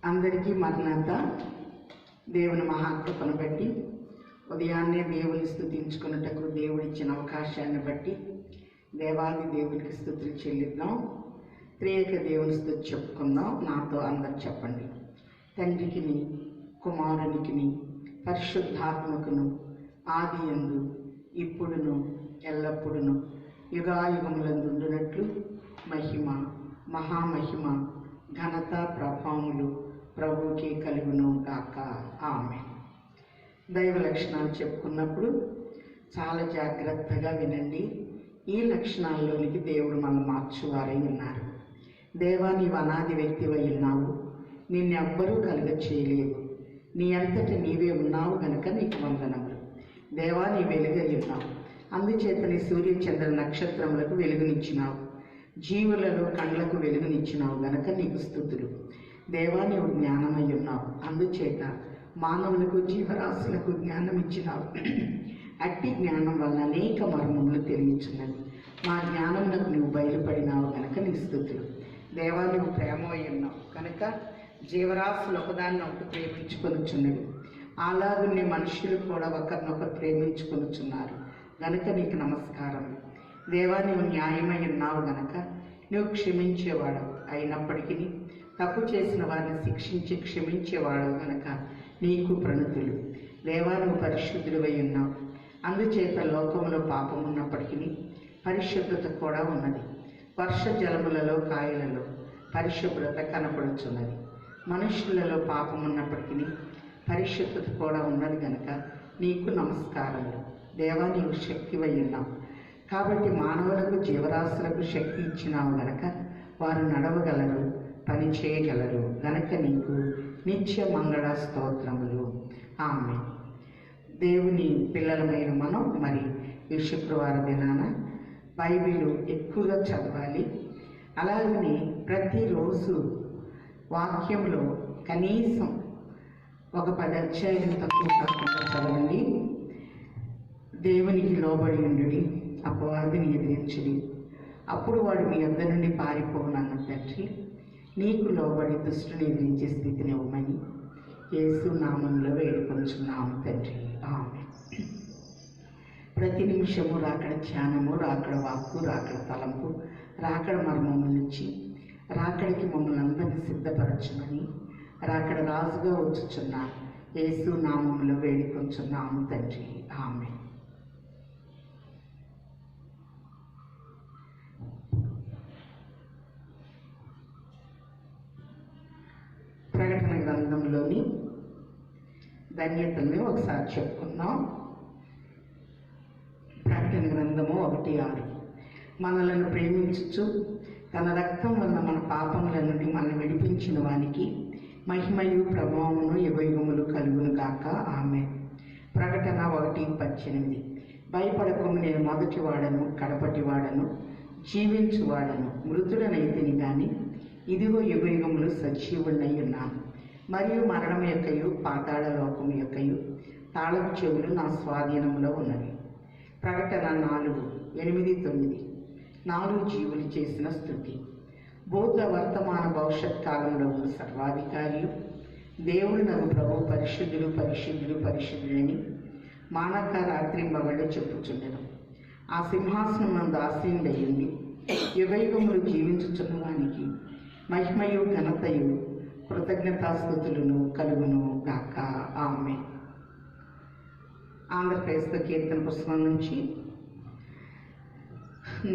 అందరికీ మరణాత. దేవుని మహాకృపను బట్టి ఉదయాన్నే దేవుని స్తుతించుకున్నటకు దేవుడిచ్చిన అవకాశాన్ని బట్టి దేవాది దేవునికి స్తుతులు చెల్లిద్దాం. త్రియేక దేవుని స్తుతి చెప్పుకుందాం. నాతో అందరు చెప్పండి. తండ్రికిని కుమారునికిని పరిశుద్ధాత్మకును ఆది యందు ఇప్పుడును ఎల్లప్పుడును యుగాయుగములందుండునట్లు మహిమ మహామహిమ ఘనత ప్రభావములు ప్రభువుకి కలుగును గాక. ఆమేన్. దైవ లక్షణాలు చెప్పుకున్నప్పుడు చాలా జాగ్రత్తగా వినండి. ఈ లక్షణాల్లోనికి దేవుడు మనం మార్చువారై ఉన్నారు. దేవా, నీవు అనాది వ్యక్తివై ఉన్నావు, నిన్నెవ్వరూ కలుగ చేయలేదు, నీ అంతటి నీవే ఉన్నావు గనుక నీకు వందనములు. దేవా, నీ వెలుగై ఉన్నావు, అందుచేత నీ సూర్య చంద్ర నక్షత్రములకు వెలుగునిచ్చినావు, జీవులలో కండ్లకు వెలుగునిచ్చినావు గనక నీకు స్తుతులు. దేవా, నీవు జ్ఞానమై ఉన్నావు, అందుచేత మానవులకు జీవరాశులకు జ్ఞానం ఇచ్చినావు. అట్టి జ్ఞానం వల్ల అనేక మర్మములు తెలియచున్నది. మా జ్ఞానములకు నువ్వు బయలుపడినావు గనక నీ స్తుతులు. దేవా, నువ్వు ప్రేమై ఉన్నావు కనుక జీవరాశులు ఒకదాన్ని ఒకటి ప్రేమించుకొనుచున్నవి. అలాగునే మనుషులు కూడా ఒకరినొకరు ప్రేమించుకొనుచున్నారు గనక నీకు నమస్కారం. దేవా, నువ్వు న్యాయమై ఉన్నావు గనక నువ్వు క్షమించేవాడు, అయినప్పటికీ తప్పు చేసిన వారిని శిక్షించి క్షమించేవాడు గనక నీకు ప్రణతులు. దేవా, నువ్వు పరిశుద్ధుడివై ఉన్నావు, అందుచేత లోకంలో పాపం ఉన్నప్పటికీ పరిశుద్ధత కూడా ఉన్నది. వర్ష జలములలో కాయలలో పరిశుభ్రత కనపడుచున్నది. మనుషులలో పాపం ఉన్నప్పటికీ పరిశుద్ధత కూడా ఉన్నది గనక నీకు నమస్కారములు. దేవా, నీవు శక్తివై ఉన్నావు కాబట్టి మానవులకు జీవరాశులకు శక్తి ఇచ్చినావు గనక వారు నడవగలరు, పని చేయగలరు గనక నీకు నిత్య మంగళ స్తోత్రములు. ఆమేన్. దేవుని పిల్లలమైన మనం మరి ఈ శుక్రవార దినాన బైబిల్ ఎక్కువగా చదవాలి. అలాగని ప్రతిరోజు వాక్యంలో కనీసం ఒక 10 అధ్యాయాలు తక్కువ కాకుండా చదవండి. దేవునికి లోబడి ఉండుడి, అపవాదిని ఎదిరించుడి, అప్పుడు వాడు మీ అందరి నుండి పారిపోవునన్న తండ్రి. నీకు లోబడి దుష్టుని ఎదిరించే స్థితిని ఇవ్వమని యేసు నామంలో వేడుకొంచున్నాము తండ్రి. ఆమేన్. ప్రతి నిమిషము రాకడ ధ్యానము, రాకడ వాక్కు, రాకడ తలంపు, రాకడ మర్మము నుంచి రాకడికి మమ్మల్ని అందరినీ సిద్ధపరచమని రాకడ రాజుగా వచ్చుచున్న యేసు నామంలో వేడుకొంచున్నాము తండ్రి. ఆమేన్. ప్రకటన గ్రంథంలోని ధన్యతల్ని ఒకసారి చెప్పుకుందాం. ప్రకటన గ్రంథము 1:6. మనలను ప్రేమించుచు తన రక్తం వల్ల మన పాపముల నుండి మనల్ని విడిపించిన వానికి మహిమయు ప్రభావమును యుగయుగములు కలుగును గాక. ఆమేన్. ప్రకటన 1:18. భయపడకము, నేను మొదటి వాడను కడపటి వాడను జీవించువాడను, మృతుడనైతిని గాని ఇదిగో యుగయుగములు సజీవుడనై ఉన్నాను, మరియు మరణం యొక్కయు పాతాళ లోకము యొక్కయు తాళపు చెవులు నా స్వాధీనంలో ఉన్నవి. ప్రకటన 4:8-9. 4 జీవులు చేసిన స్తుతి. భూత వర్తమాన భవిష్యత్ కాలంలో ఉన్న సర్వాధికారులు దేవుడు నన్ను ప్రభు పరిశుద్ధులు పరిశుద్ధులు పరిశుద్ధులని మానక రాత్రి మగళ్ళు చెప్పుచుండెను. ఆ సింహాసనం నందు ఆసీనుడయ్యుండి యుగయుగములు జీవించుచున్న వానికి మహిమయు ఘనతయు కృతజ్ఞతాస్తుతులను కలుగును గాక. ఆమేన్. ఆంధ్రప్రదేశ్ కీర్తన పుస్తకం నుంచి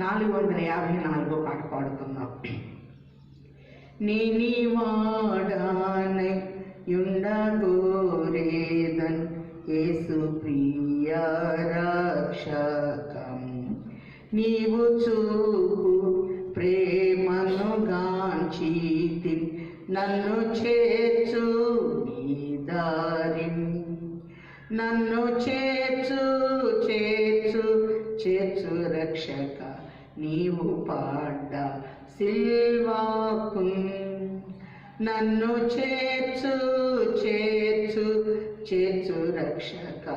454 పాట పాడుకుందాం. నీ వాడానై యుండగోరేదన్ యేసు ప్రియ రక్షకం, నీవు చూపు ప్రేమను గాంచితి నన్ను చేర్చు నీ దారిన్, నన్ను చేర్చు చేర్చు చేర్చు రక్షక, నీవు పాడ్డ సిల్వాకు, నన్ను చేర్చు చేర్చు చేర్చు రక్షక,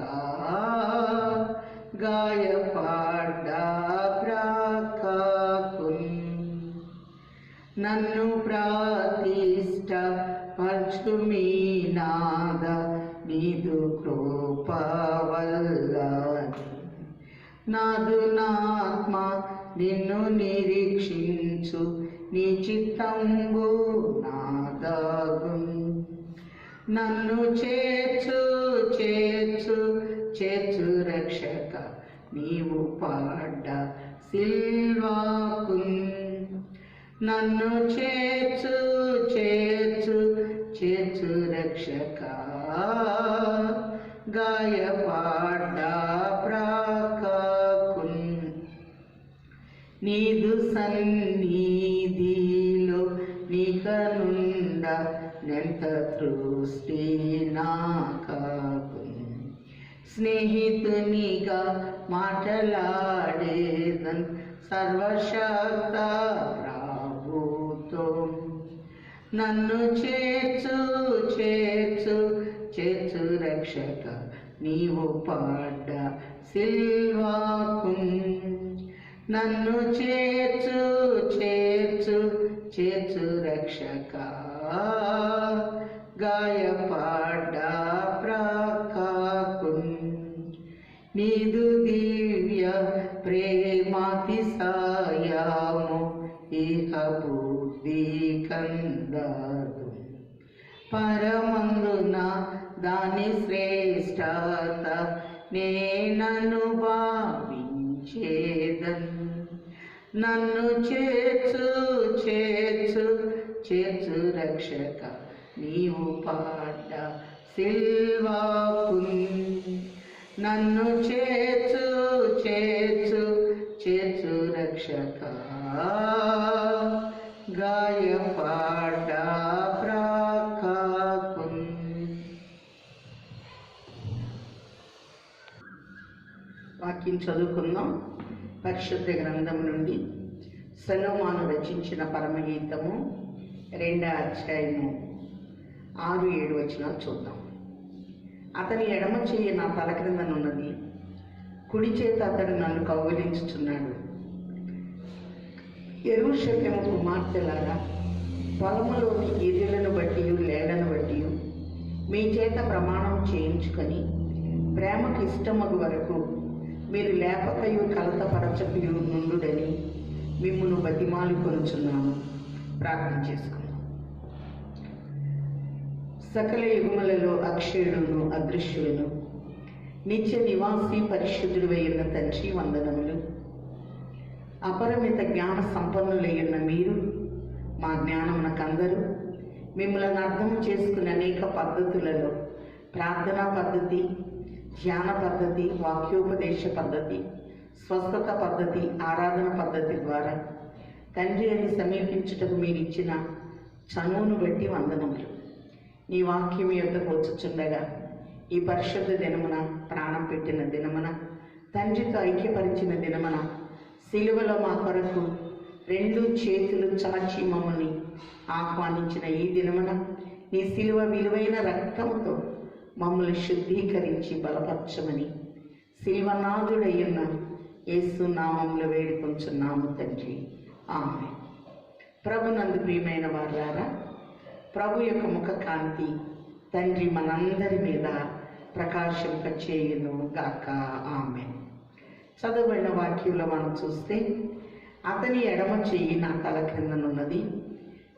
గాయపాడ్డ బ్రాకాకు, నన్ను ప్రార్థిస్తే పరచుమీ నాద నీదు కృప వల్లనే. నాదు నాత్మ నిన్ను నిరీక్షించు, నీ చిత్తంబు నాదగున్. నన్ను చేర్చు చేర్చు చేర్చు రక్షక, నీవు పడ్డ సిల్వాకున్. నన్ను చేర్చు చేర్చు చేర్చు రక్షక, గాయపడ్డ ప్రాకకున్. నీదు సన్నిధిలో నీకనుండ నెంత తృష్టి నాకకున్. స్నేహితునిగా మాటలాడేదన్ సర్వశక్త ప్రభుతో. నన్ను చేర్చు చేర్చు చేర్చు రక్షక, నీవు పడ్డ సిల్వాకున్. నన్ను చేర్చు చేర్చు చేర్చు రక్షక, గాయపడ్డ ప్రాకకున్. నీదు దివ్య ప్రేమాతిశయము ఇహ బుద్ధి కందదు. పరమందున దాని శ్రేష్టత నేనను భావించేదన్. నన్ను చేర్చు చేర్చు చేర్చు రక్షక, నీవు పడ్డ సిల్వాకున్. నన్ను చేర్చు చేర్చు చేర్చు రక్షక, గాయపడ్డ ప్రాకకున్. వాక్యం చదువుకుందాం. పరిశుద్ధ గ్రంథం నుండి సొలొమోను రచించిన పరమగీతము 2వ అధ్యాయము 6-7 వచనాలు చూద్దాం. అతని ఎడమ చెయ్యి నా తల క్రిందనున్నది, కుడి చేత అతడు నన్ను కౌగిలించుచున్నాడు. యెరూషలేము కుమార్తెలారా, పొలములోని గిర్రెలను బట్టి లేళ్లను బట్టి మీ చేత ప్రమాణం చేయించుకొని ప్రేమకు ఇష్టమగు వరకు మీరు లేపకయు కలతపరచకయు నుండుడని మిమ్మును బతిమాలు కొనుచున్నాను. ప్రార్థన చేసుకున్నాం. సకల యుగములలో అక్షయుడును అదృశ్యుడును నిత్య నివాసి పరిశుద్ధుడైన తండ్రి వందనములు. అపరిమిత జ్ఞాన సంపన్నులైన మీరు మా జ్ఞానమునకందరూ మిమ్మల్ని అర్థం చేసుకునే అనేక పద్ధతులలో ప్రార్థనా పద్ధతి, ధ్యాన పద్ధతి, వాక్యోపదేశ పద్ధతి, స్వస్థత పద్ధతి, ఆరాధన పద్ధతి ద్వారా తండ్రి అని సమీపించుటకు మీరు ఇచ్చిన చనువును బట్టి వందనములు. నీ వాక్యం యొద్దకు వచ్చుచుండగా ఈ పరిశుద్ధ దినమున, ప్రాణం పెట్టిన దినమున, తండ్రితో ఐక్యపరిచిన దినమున, సిలువలో మా కొరకు 2 చేతులు చాచి మమ్మల్ని ఆహ్వానించిన ఈ దినమున నీ సిలువ విలువైన రక్తముతో మమ్మల్ని శుద్ధీకరించి బలపరచమని సిల్వనాథుడయ్యున్న యేసు నామములో వేడుకొంచున్నాము తండ్రి. ఆమేన్. ప్రభునందు ప్రియమైన వారారా, ప్రభు యొక్క ముఖ కాంతి తండ్రి మనందరి మీద ప్రకాశింపచేయును గాక. ఆమేన్. చదవబడిన వాక్యంలో మనం చూస్తే, అతని ఎడమ చెయ్యి నా తల క్రిందనున్నది,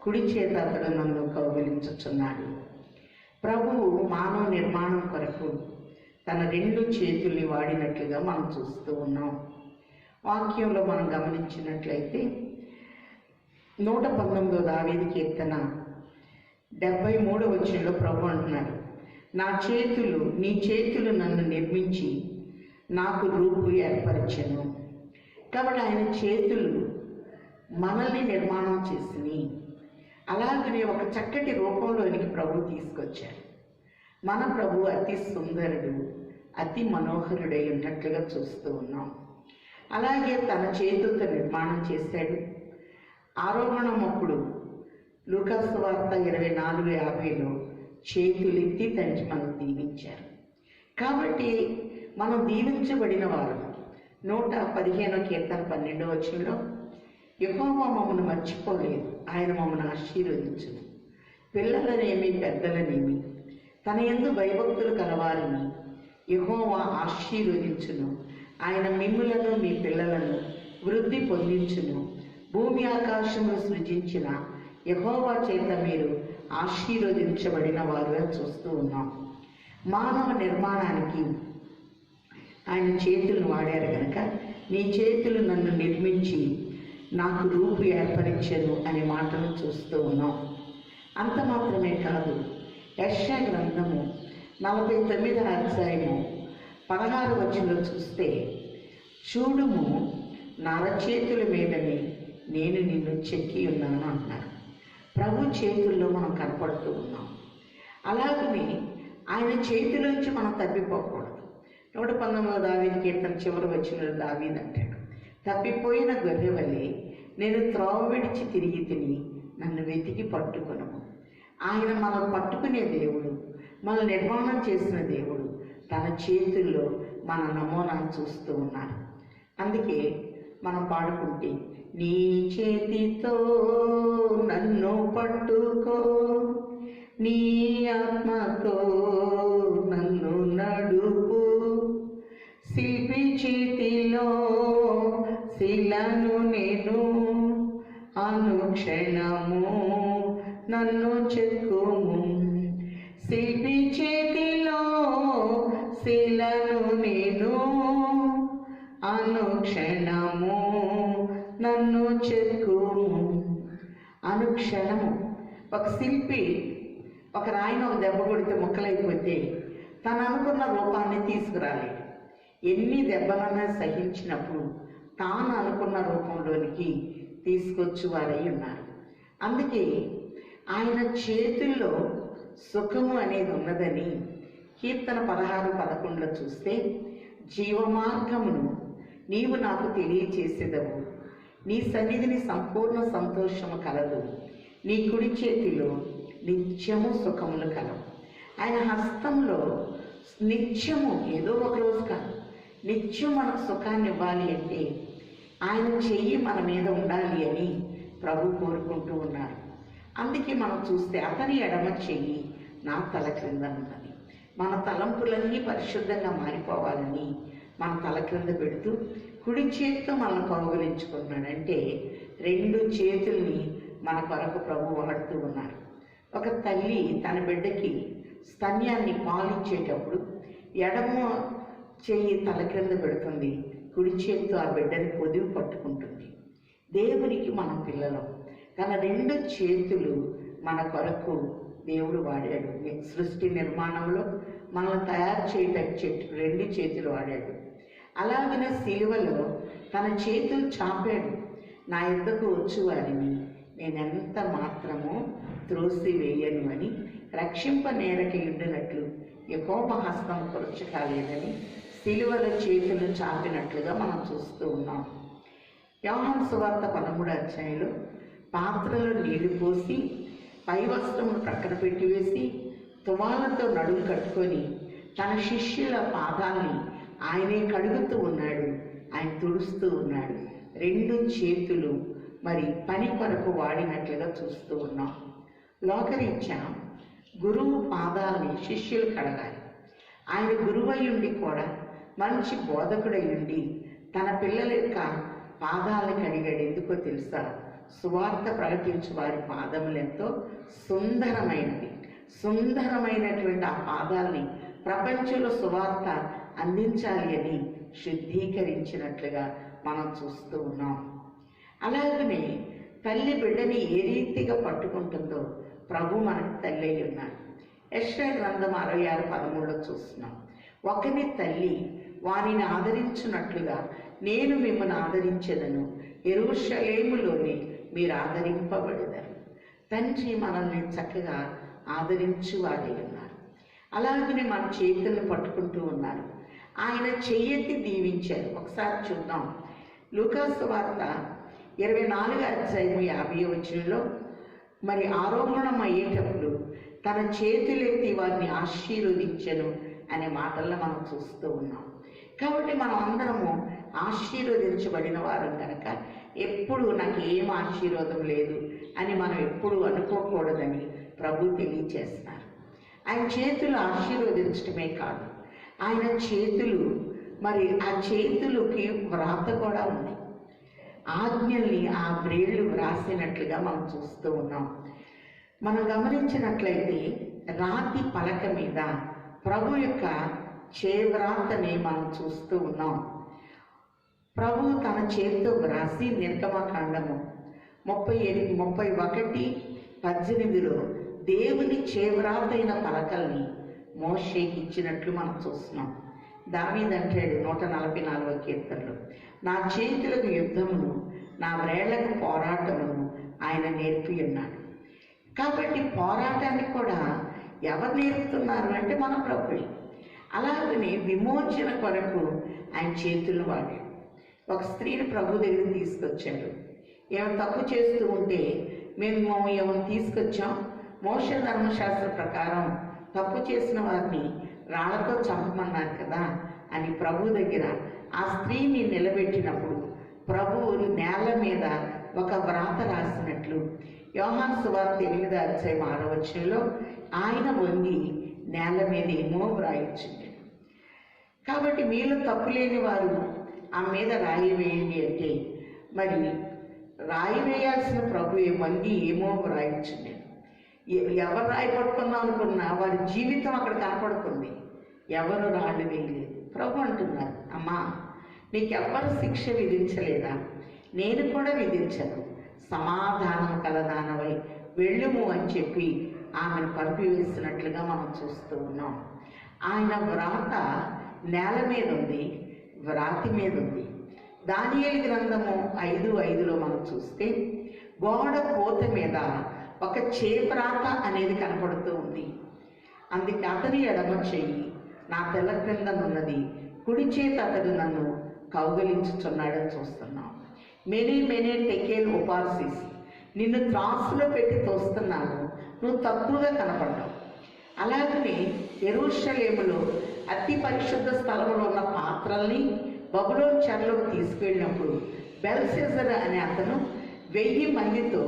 కుడి చేత అతడు నన్ను కౌగిలించుచున్నాడు. ప్రభువు మానవ నిర్మాణం కొరకు తన 2 చేతుల్ని వాడినట్లుగా మనం చూస్తూ ఉన్నాం. వాక్యంలో మనం గమనించినట్లయితే 119వ దావీదు కీర్తన 73వ వచనంలో ప్రభు అంటున్నారు, నీ చేతులు నన్ను నిర్మించి నాకు రూపు ఏర్పరచెను. కాబట్టి ఆయన చేతులు మనల్ని నిర్మాణం చేసినాయి. అలాగనే ఒక చక్కటి రూపంలోనికి ప్రభు తీసుకొచ్చారు. మన ప్రభు అతి సుందరుడు, అతి మనోహరుడై ఉన్నట్లుగా చూస్తూ ఉన్నాం. అలాగే తన చేతులతో నిర్మాణం చేశాడు. ఆరోహణం అప్పుడు లూకాసు వార్త 24:50లో చేతులెత్తి తండ్రి మనం దీవించారు. కాబట్టి మనం దీవించబడిన వారు. 115వ కీర్తన 12వ వచనంలో యెహోవా మమ్మల్ని మర్చిపోలేదు, ఆయన మమ్మల్ని ఆశీర్వదించును. పిల్లలనేమి పెద్దలనేమి తన యందు భయభక్తులు కలవారిని యెహోవా ఆశీర్వదించును. ఆయన మిమ్ములను మీ పిల్లలను వృద్ధి పొందించును. భూమి ఆకాశమును సృజించిన యెహోవా చేత మీరు ఆశీర్వదించబడిన వారుగా చూస్తూ ఉన్నాం. మానవ నిర్మాణానికి ఆయన చేతులను వాడారు కనుక నీ చేతులు నన్ను నిర్మించి నాకు రూపు ఏర్పరిచాను అనే మాటను చూస్తూ ఉన్నాం. అంత మాత్రమే కాదు, యెషయా గ్రంథము 49వ అధ్యాయము 16వ వచనంలో చూస్తే, చూడుము నా చేతుల మీదని నేను నిన్ను చెక్కి ఉన్నాను అంటున్నారు. ప్రభు చేతుల్లో మనం కనపడుతూ ఉన్నాం. అలాగని ఆయన చేతిలోంచి మనం తప్పిపోకూడదు. 119వ దావీదు కీర్తన చివరి వచనంలో దావీదు అంటాడు, తప్పిపోయిన గొర్రె వలె నేను త్రోవ విడిచి తిరిగి తిని నన్ను వెతికి పట్టుకొనము. ఆయన మనం పట్టుకునే దేవుడు, మన నిర్మాణం చేసిన దేవుడు తన చేతుల్లో మన నమూనా చూస్తూ ఉన్నారు. అందుకే మనం పాడుకుంటే, నీ చేతితో నన్ను పట్టుకో, నీ ఆత్మతో నన్ను నడుపు, శిల్పి చేతిలో శిలను నేను, అనుక్షణము నన్ను చెక్కుము. శిల్పి చేతిలో శిలను నేను, అనుక్షణము నన్ను చెక్కుము. అనుక్షణము ఒక శిల్పి ఒక రాయిని ఒక దెబ్బ కొడితే ముక్కలైపోతే తను అనుకున్న రూపాన్ని తీసుకురాలేడు. ఎన్ని దెబ్బలన్నా సహించినప్పుడు తాను అనుకున్న రూపంలోనికి తీసుకొచ్చి వారై ఉన్నారు. అందుకే ఆయన చేతుల్లో సుఖము అనేది ఉన్నదని కీర్తన 16:11 చూస్తే, జీవమార్గమును నీవు నాకు తెలియచేసేదవు, నీ సన్నిధిని సంపూర్ణ సంతోషము కలదు, నీ కుడి చేతిలో నిత్యము సుఖములు కలవు. ఆయన హస్తంలో నిత్యము, ఏదో ఒక రోజు కాదు, నిత్యం మనకు సుఖాన్ని ఇవ్వాలి అంటే ఆయన చెయ్యి మన మీద ఉండాలి అని ప్రభు కోరుకుంటూ ఉన్నారు. అందుకే మనం చూస్తే అతని ఎడమ చెయ్యి నా తల క్రింద ఉన్నది. మన తలంపులన్నీ పరిశుద్ధంగా మారిపోవాలని మన తల క్రింద పెడుతూ కుడి చేతితో మనల్ని కౌగిలించుకున్నాడంటే 2 చేతుల్ని మన కొరకు ప్రభు వాడుతూ ఉన్నారు. ఒక తల్లి తన బిడ్డకి స్తన్యాన్ని పాలిచ్చేటప్పుడు ఎడమ చెయ్యి తల క్రింద పెడుతుంది, కుడి చేతితో ఆ బిడ్డని పొదివి పట్టుకుంటుంది. దేవునికి మనం పిల్లలం, తన 2 చేతులు మన కొరకు దేవుడు వాడాడు. సృష్టి నిర్మాణంలో మనల్ని తయారు చేయడానికి 2 చేతులు వాడాడు. అలాగనే సిలువలో తన చేతులు చాపాడు, నా యుద్ధకు వచ్చు వారిని నేనెంత మాత్రమో త్రోసివేయను అని, రక్షింప నేరక ఉండినట్లు యెహోవా హస్తం కొరచ కాలేదని సిలువలో చేతులు చాపినట్లుగా మనం చూస్తూ ఉన్నాం. యోహాను సువార్త 13వ అధ్యాయంలో పాత్రలో నీళ్లు పోసి పై వస్త్రమును ప్రక్కన పెట్టివేసి తువాలతో నడుము కట్టుకొని తన శిష్యుల పాదాల్ని ఆయనే కడుగుతూ ఉన్నాడు, ఆయన తుడుస్తూ ఉన్నాడు. 2 చేతులు మరి పని కొరకు వాడినట్లుగా చూస్తూ ఉన్నాం. లోకరీత్యా గురువు పాదాలని శిష్యులు కడగాలి. ఆయన గురువై ఉండి కూడా మంచి బోధకుడై ఉండి తన పిల్లల యొక్క పాదాలను కడిగాడు. ఎందుకో తెలుసా? సువార్త ప్రకటించు వారి పాదములు ఎంతో సుందరమైనటువంటి ఆ పాదాలని ప్రపంచంలో సువార్త అందించాలి అని శుద్ధీకరించినట్లుగా మనం చూస్తూ ఉన్నాం. అలాగనే తల్లి బిడ్డని ఏ రీతిగా పట్టుకుంటుందో ప్రభు మనకు తల్లి అయి ఉన్నాడు. యెషయా గ్రంథం 66:13 చూస్తున్నాం, ఒకని తల్లి వారిని ఆదరించున్నట్లుగా నేను మిమ్మల్ని ఆదరించెదను, యెరూషలేములోనే మీరు ఆదరింపబడెదరు. తండ్రి మనల్ని చక్కగా ఆదరించువాడై ఉన్నారు. అలాగనే మన చేతులను పట్టుకుంటూ ఉన్నారు. ఆయన చెయ్యెత్తి దీవించారు. ఒకసారి చూద్దాం. లూకా సువార్త 24వ అధ్యాయం 50వ వచనంలో మరి ఆరోహణం అయ్యేటప్పుడు తన చేతులెత్తి వారిని ఆశీర్వదించెను అనే మాటల్లో మనం చూస్తూ ఉన్నాం. కాబట్టి మనం అందరము ఆశీర్వదించబడిన వారం కనుక ఎప్పుడు నాకు ఏం ఆశీర్వాదం లేదు అని మనం ఎప్పుడు అనుకోకూడదని ప్రభు తెలియచేస్తున్నారు. ఆయన చేతులు ఆశీర్వదించడమే కాదు, ఆయన చేతులు మరి ఆ చేతులకి వ్రాత కూడా ఉంది. ఆజ్ఞల్ని ఆ బ్రేళ్ళు వ్రాసినట్లుగా మనం చూస్తూ ఉన్నాం. మనం గమనించినట్లయితే రాతి పలక మీద ప్రభు యొక్క చేవ్రాతని మనం చూస్తూ ఉన్నాం. ప్రభు తన చేతితో వ్రాసి నిర్గమకాండము 31:18 దేవుని చేవ్రాతైన పలకల్ని మోషేకి ఇచ్చినట్లు మనం చూస్తున్నాం. దావీదు అంటాడు 144వ కీర్తనలో, నా చేతులకు యుద్ధమును నా వ్రేళ్లకు పోరాటమును ఆయన నేర్పి ఉన్నాడు. కాబట్టి పోరాటాన్ని కూడా ఎవరు నేర్పుతున్నారు అంటే మన ప్రభువే. అలాగనే విమోచన కొరకు ఆయన చేతులు వాడాడు. ఒక స్త్రీని ప్రభు దగ్గరికి తీసుకొచ్చాడు. ఏమైనా తప్పు చేస్తూ ఉంటే మేము ఏమైనా తీసుకొచ్చాం, మోషే ధర్మశాస్త్ర ప్రకారం తప్పు చేసిన వారిని రాళ్లతో చంపమన్నారు కదా అని ప్రభు దగ్గర ఆ స్త్రీని నిలబెట్టినప్పుడు ప్రభువు నేల మీద ఒక వ్రాత రాసినట్లు యోహాను సువార్త 8:6 ఆయన వంగి నేల మీద ఏమో వ్రాయించింది. కాబట్టి మీలో తప్పు లేని వారు ఆ మీద రాయి వేయండి అంటే మరి రాయి వేయాల్సిన ప్రభు వంగి ఏమో వ్రాయించింది. ఎవరు రాయి పట్టుకుందాం అనుకున్నా వారి జీవితం అక్కడ కనపడుతుంది. ఎవరు రాళ్ళు వేయలేదు. ప్రభు అంటున్నారు, అమ్మా నీకెవ్వరు శిక్ష విధించలేదా? నేను కూడా విధించను, సమాధానం కలదానవై వెళ్ళుము అని చెప్పి ఆమెను పంపివేసినట్లుగా మనం చూస్తూ ఉన్నాం. ఆయన వ్రాత నేల మీద ఉంది, వ్రాతి మీద ఉంది. దానియేలు గ్రంథము 5:5 మనం చూస్తే గోడ పోత మీద ఒక చేవ్రాత అనేది కనపడుతూ ఉంది. అందుకే అతని ఎడమ చెయ్యి నా తెల్ల క్రిందనున్నది, కుడి చేత అతడు నన్ను కౌగలించుచున్నాడని చూస్తున్నాం. మెనీ టెకేల్ ఉపాసిస్, నిన్ను త్రాసులో పెట్టి తోస్తున్నాను, నువ్వు తక్కువగా కనపడ్డావు. అలాగనే యెరూషలేములో అతి పరిశుద్ధ స్థలంలో ఉన్న పాత్రల్ని బబులోను చెరలోకి తీసుకెళ్ళినప్పుడు బెల్షెజర్ అనే అతను 1000 మందితో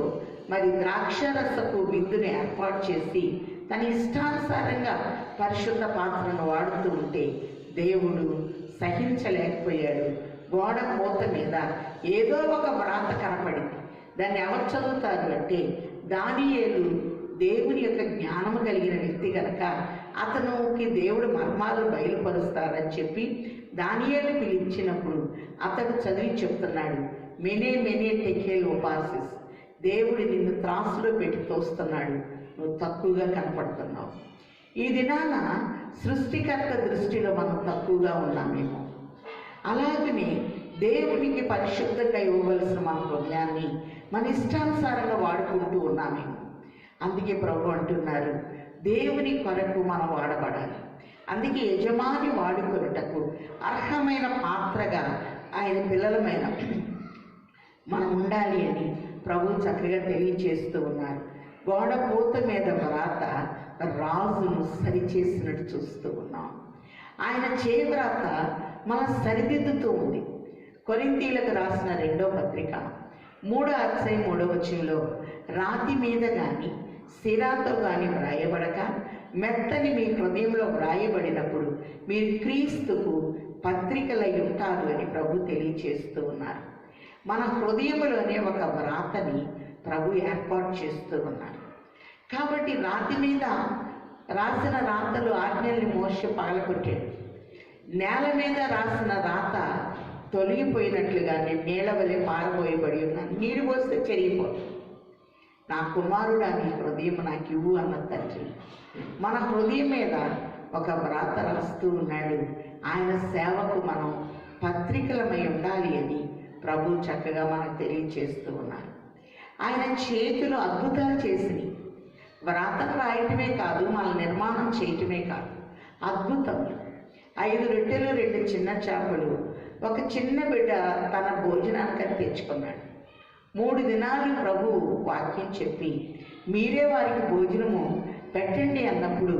మరి ద్రాక్షరసపు విందుని ఏర్పాటు చేసి తన ఇష్టానుసారంగా పరిశుద్ధ పాత్రను వాడుతూ ఉంటే దేవుడు సహించలేకపోయాడు. గోడ మూత మీద ఏదో ఒక వ్రాత కనపడింది. దాన్ని ఎవరు చదువుతారు అంటే దానియేలు దేవుని యొక్క జ్ఞానము కలిగిన వ్యక్తి కనుక అతనుకి దేవుడు మర్మాలు బయలుపరుస్తారని చెప్పి దానియేలు పిలిచినప్పుడు అతడు చదివి చెప్తున్నాడు, మెనీ టెకేల్ ఉపాసిస్, దేవుడు నిన్ను త్రాసులో పెట్టి తోస్తున్నాడు, నువ్వు తక్కువగా కనపడుతున్నావు. ఈ దినాన సృష్టికర్త దృష్టిలో మనం తక్కువగా ఉన్నామేమో. అలాగనే దేవునికి పరిశుద్ధంగా ఇవ్వవలసిన మన హృదయాన్ని మన ఇష్టానుసారంగా వాడుకుంటూ ఉన్నామేమో. అందుకే ప్రభు అంటున్నారు, దేవుని కొరకు మనం వాడబడాలి. అందుకే యజమాని వాడుకొనుటకు అర్హమైన పాత్రగా ఆయన పిల్లలమైన మనం ఉండాలి అని ప్రభు చక్కగా తెలియచేస్తూ ఉన్నారు. గోడ పూత మీద వ్రాత రాజును సరిచేసినట్టు చూస్తూ ఉన్నాం. ఆయన చేవ్రాత మన సరిదిద్దుతూ ఉంది. కొరింథీయులకు రాసిన 2వ పత్రిక 3:3 రాతి మీద కానీ సిరాతో కానీ వ్రాయబడక మెత్తని మీ హృదయంలో వ్రాయబడినప్పుడు మీరు క్రీస్తుకు పత్రికలై ఉంటారు అని ప్రభు తెలియచేస్తూ ఉన్నారు. మన హృదయములోనే ఒక వ్రాతని ప్రభు ఏర్పాటు చేస్తూ ఉన్నారు. కాబట్టి రాతి మీద రాసిన రాతలు ఆజ్ఞల్ని మోషే పగలగొట్టాడు. నేల మీద రాసిన రాత తొలగిపోయినట్లుగా నేను నీళ్ళ వలె పారబోయబడి ఉన్నాను, నీరు పోస్తే చెరిగిపోతుంది. నా కుమారుడు నీ హృదయం నాకు ఇవ్వు అన్న తండ్రి మన హృదయం మీద ఒక వ్రాత రాస్తూ ఉన్నాడు. ఆయన సేవకు మనం పత్రికలమై ఉండాలి అని ప్రభు చక్కగా మనకు తెలియచేస్తూ ఉన్నారు. ఆయన చేతులు అద్భుతాలు చేసినాయి. వ్రాతను రాయటమే కాదు, మన నిర్మాణం చేయటమే కాదు, అద్భుతం. 5 రొట్టెలు 2 చిన్న చేపలు ఒక చిన్న బిడ్డ తన భోజనానికి తెచ్చుకున్నాడు. 3 దినాలు ప్రభు వాక్యం చెప్పి మీరే వారికి భోజనము పెట్టండి అన్నప్పుడు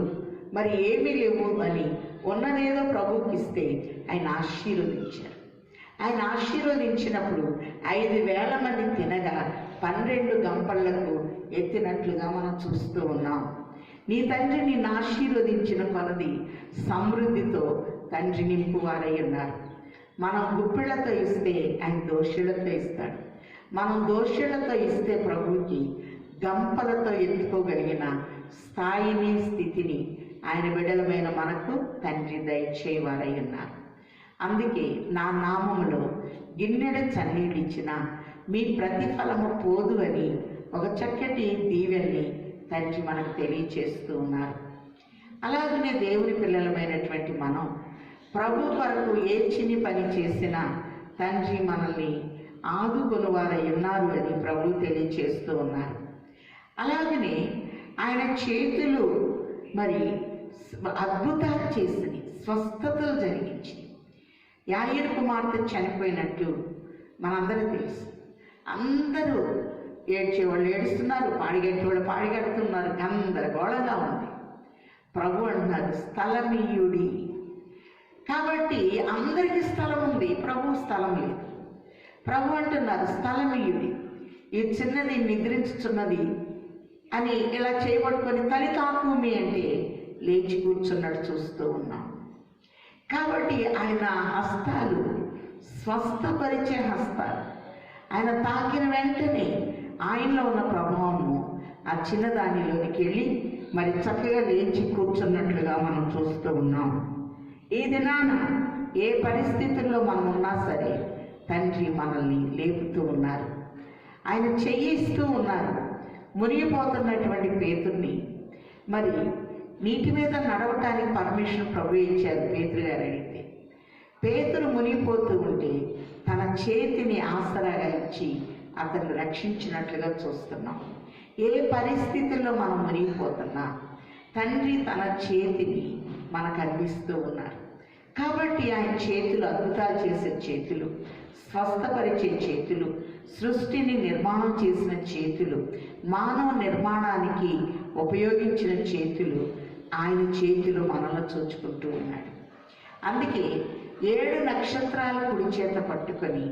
మరి ఏమీ లేవు అని ఉన్నదేదో ప్రభుకి ఇస్తే ఆయన ఆశీర్వదించారు. ఆయన ఆశీర్వదించినప్పుడు 5,000 మంది తినగా 12 గంపళ్లకు ఎత్తినట్లుగా మనం చూస్తూ ఉన్నాం. నీ తండ్రి నిన్ను ఆశీర్వదించిన కొలది సమృద్ధితో తండ్రి నింపువారై ఉన్నారు. మనం గుప్పిళ్లతో ఇస్తే ఆయన దోషులతో ఇస్తాడు. మనం దోషులతో ఇస్తే ప్రభువుకి గంపలతో ఎత్తుకోగలిగిన స్థాయిని, స్థితిని ఆయన బిడ్డలమైన మనకు తండ్రి దయచేవారై ఉన్నారు. అందుకే నా నామములో గిన్నెడ చన్నీళ్ళు ఇచ్చిన మీ ప్రతిఫలము పోదు అని ఒక చక్కటి దీవెన్ని తండ్రి మనకు తెలియచేస్తూ ఉన్నారు. అలాగనే దేవుని పిల్లలమైనటువంటి మనం ప్రభు కొరకు ఏ చిన్ని పని చేసినా తండ్రి మనల్ని ఆదుకొనువారై ఉన్నారు అని ప్రభు తెలియచేస్తూ ఉన్నారు. అలాగనే ఆయన చేతులు మరి అద్భుతాలు చేసింది, స్వస్థతలు జరిగించి. యాయీరు కుమార్తె చనిపోయినట్టు మనందరూ తెలుసు. అందరూ ఏడ్చేవాళ్ళు ఏడుస్తున్నారు, పాడిగట్టేవాళ్ళు పాడిగడుతున్నారు, గందరగోళంగా ఉంది. ప్రభు అంటున్నారు స్థలమీయుడి. కాబట్టి అందరికీ స్థలం ఉంది, ప్రభు స్థలం లేదు. ప్రభు అంటున్నారు స్థలమీయుడి. ఈ చిన్నది నిద్రించుచున్నది అని ఇలా చేయబట్టుకొని తల్లి తాకుమి అంటే లేచి కూర్చున్నట్టు చూస్తూ ఉన్నాం. కాబట్టి ఆయన హస్తాలు స్వస్థపరిచే హస్తాలు. ఆయన తాకిన వెంటనే ఆయనలో ఉన్న ప్రభావము ఆ చిన్నదానిలోనికి వెళ్ళి మరి చక్కగా లేచి కూర్చున్నట్లుగా మనం చూస్తూ ఉన్నాం. ఈ దినాన ఏ పరిస్థితుల్లో మనం ఉన్నా సరే తండ్రి మనల్ని లేపుతూ ఉన్నారు. ఆయన చెయ్యిస్తూ ఉన్నారు. మునిగిపోతున్నటువంటి పేతుర్ని మరి నీటి మీద నడవటానికి పర్మిషన్ ప్రభు ఇచ్చారు. పేతురు గారు అడిగితే పేతురు మునిగిపోతూ ఉంటే తన చేతిని ఆసరాగా ఇచ్చి అతన్ని రక్షించినట్లుగా చూస్తున్నాం. ఏ పరిస్థితుల్లో మనం మునిగిపోతున్నా తండ్రి తన చేతిని మనకు అందిస్తూ ఉన్నారు. కాబట్టి ఆయన చేతులు అద్భుతాలు చేసే చేతులు, స్వస్థపరిచే చేతులు, సృష్టిని నిర్మాణం చేసిన చేతులు, మానవ నిర్మాణానికి ఉపయోగించిన చేతులు, ఆయన చేతులు మనల్ని చూచుకుంటూ ఉన్నాడు. అందుకే 7 నక్షత్రాల కుడి చేత పట్టుకొని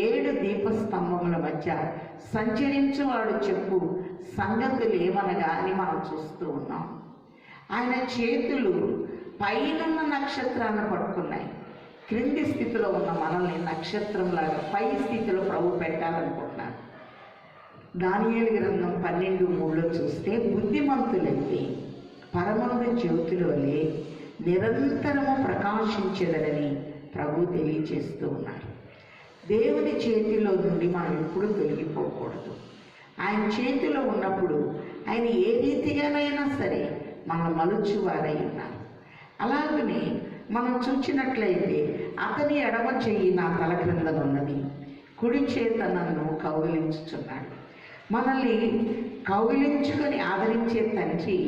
7 దీపస్తంభముల మధ్య సంచరించువాడు చెప్పు సంగతులు ఏమనగా అని మనం చూస్తూ ఉన్నాం. ఆయన చేతులు పైనున్న నక్షత్రాలను పట్టుకున్నాయి. క్రింది స్థితిలో ఉన్న మనల్ని నక్షత్రంలాగా పై స్థితిలో ప్రభు పెట్టాలనుకుంటున్నారు. దానియేలు గ్రంథం 12:3 చూస్తే బుద్ధిమంతులైతే పరమందు జ్యోతుల వలె నిరంతరము ప్రకాశించేదనని ప్రభు తెలియచేస్తూ ఉన్నారు. దేవుని చేతిలో నుండి మనం ఎప్పుడు తొలగిపోకూడదు. ఆయన చేతిలో ఉన్నప్పుడు ఆయన ఏ రీతిగానైనా సరే మన మలుచువారై ఉన్నారు. అలాగనే మనం చూచినట్లయితే అతని ఎడమ చెయ్యి నా తల క్రిందనున్నది, కుడి చేత నన్ను కౌగిలించుచున్నాడు. మనల్ని కౌగిలించుకొని ఆదరించే తండ్రి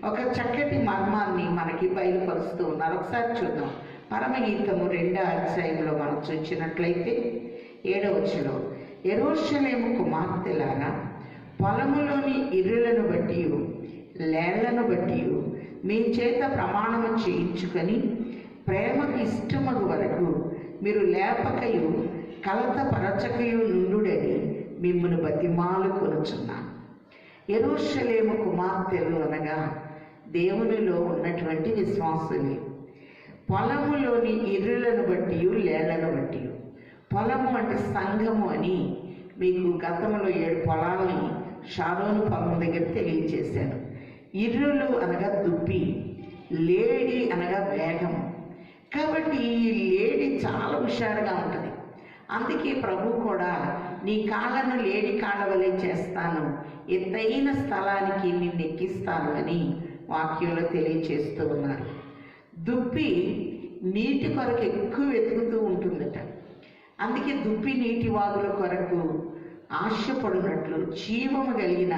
ఒక చక్కటి మర్మాన్ని మనకి బయలుపరుస్తూ ఉన్నారు. ఒకసారి చూద్దాం. పరమగీతము 2వ అధ్యాయంలో మనం చూసినట్లయితే 7వ వచనంలో యెరూషలేము కుమార్తెలారా పొలములోని ఇర్రులను బట్టి లేళ్లను బట్టి మీ చేత ప్రమాణము చేయించుకొని ప్రేమకు ఇష్టమగు వరకు మీరు లేపకయు కలత పరచకయు నుండుడని మిమ్మును బతిమాలు కొనుచున్నాను. యెరూషలేము కుమార్తెలు అనగా దేవునిలో ఉన్నటువంటి విశ్వాసులే. పొలములోని ఇర్రులను బట్టి లేళ్లను బట్టి. పొలము అంటే సంఘము అని మీకు గతంలో 7 పొలాల్ని షారోను పొలం దగ్గర తెలియజేశాను. ఇర్రులు అనగా దుప్పి, లేడి అనగా వేగం. కాబట్టి ఈ లేడి చాలా హుషారుగా ఉంటుంది. అందుకే ప్రభు కూడా నీ కాళ్ళను లేడి కాళ్ళ వలె చేస్తాను, ఎత్తైన స్థలానికి నిన్ను ఎక్కిస్తాను అని వాక్యంలో తెలియచేస్తూ ఉన్నారు. దుప్పి నీటి కొరకు ఎక్కువ వెతుకుతూ ఉంటుందట. అందుకే దుప్పి నీటి వాగుల కొరకు ఆశపడినట్లు జీవము కలిగిన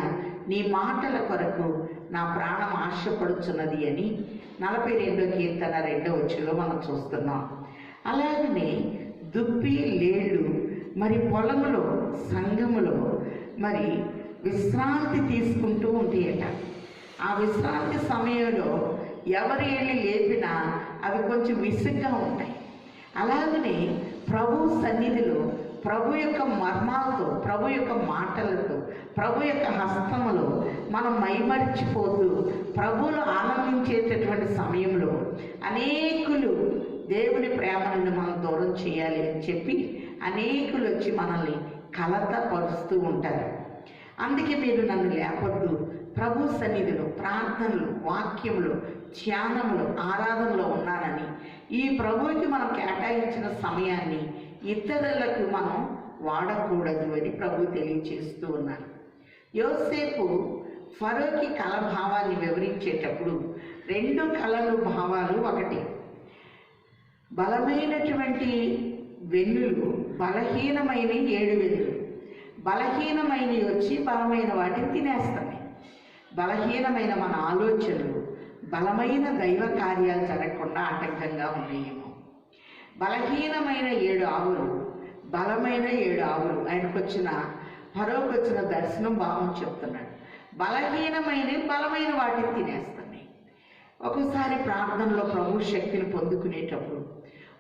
నీ మాటల కొరకు నా ప్రాణం ఆశపడుచున్నది అని 42వ కీర్తన 2వ వచనంలో మనం చూస్తున్నాం. అలాగనే దుప్పి లేళ్ళు మరి పొలములో సంఘములో మరి విశ్రాంతి తీసుకుంటూ ఉంటాయట. ఆ విశ్రాంతి సమయంలో ఎవరు వెళ్ళి లేపినా అవి కొంచెం విసుగ్గా ఉంటాయి. అలాగనే ప్రభు సన్నిధిలో ప్రభు యొక్క మర్మాలతో, ప్రభు యొక్క మాటలతో, ప్రభు యొక్క హస్తములో మనం మైమరిచిపోతూ ప్రభువును ఆనందించేటటువంటి సమయంలో అనేకులు దేవుని ప్రేమ నుండి మనం దూరం చేయాలి అని చెప్పి అనేకులు వచ్చి మనల్ని కలతపరుస్తూ ఉంటారు. అందుకే మీరు నన్ను లేపొద్దు, ప్రభు సన్నిధిలో ప్రార్థనలు, వాక్యములు, ధ్యానములు, ఆరాధనలో ఉన్నానని ఈ ప్రభువుకి మనం కేటాయించిన సమయాన్ని ఇతరులకు మనం వాడకూడదు అని ప్రభు తెలియచేస్తూ ఉన్నారు. యోసేపు ఫరోకి కళ భావాన్ని వివరించేటప్పుడు 2 కళలు భావాలు ఒకటి. బలమైనటువంటి వెన్నులు, బలహీనమైన 7 వెన్నులు. బలహీనమైనవి వచ్చి బలమైన వాటిని తినేస్తాయి. బలహీనమైన మన ఆలోచనలు బలమైన దైవ కార్యాలు జరగకుండా ఆటంకంగా ఉన్నాయేమో. బలహీనమైన 7 ఆవులు, బలమైన 7 ఆవులు. ఫరోకు వచ్చిన దర్శనం భావం చెప్తున్నాడు. బలమైన వాటిని తినేస్తున్నాయి. ఒక్కోసారి ప్రార్థనలో ప్రభు శక్తిని పొందుకునేటప్పుడు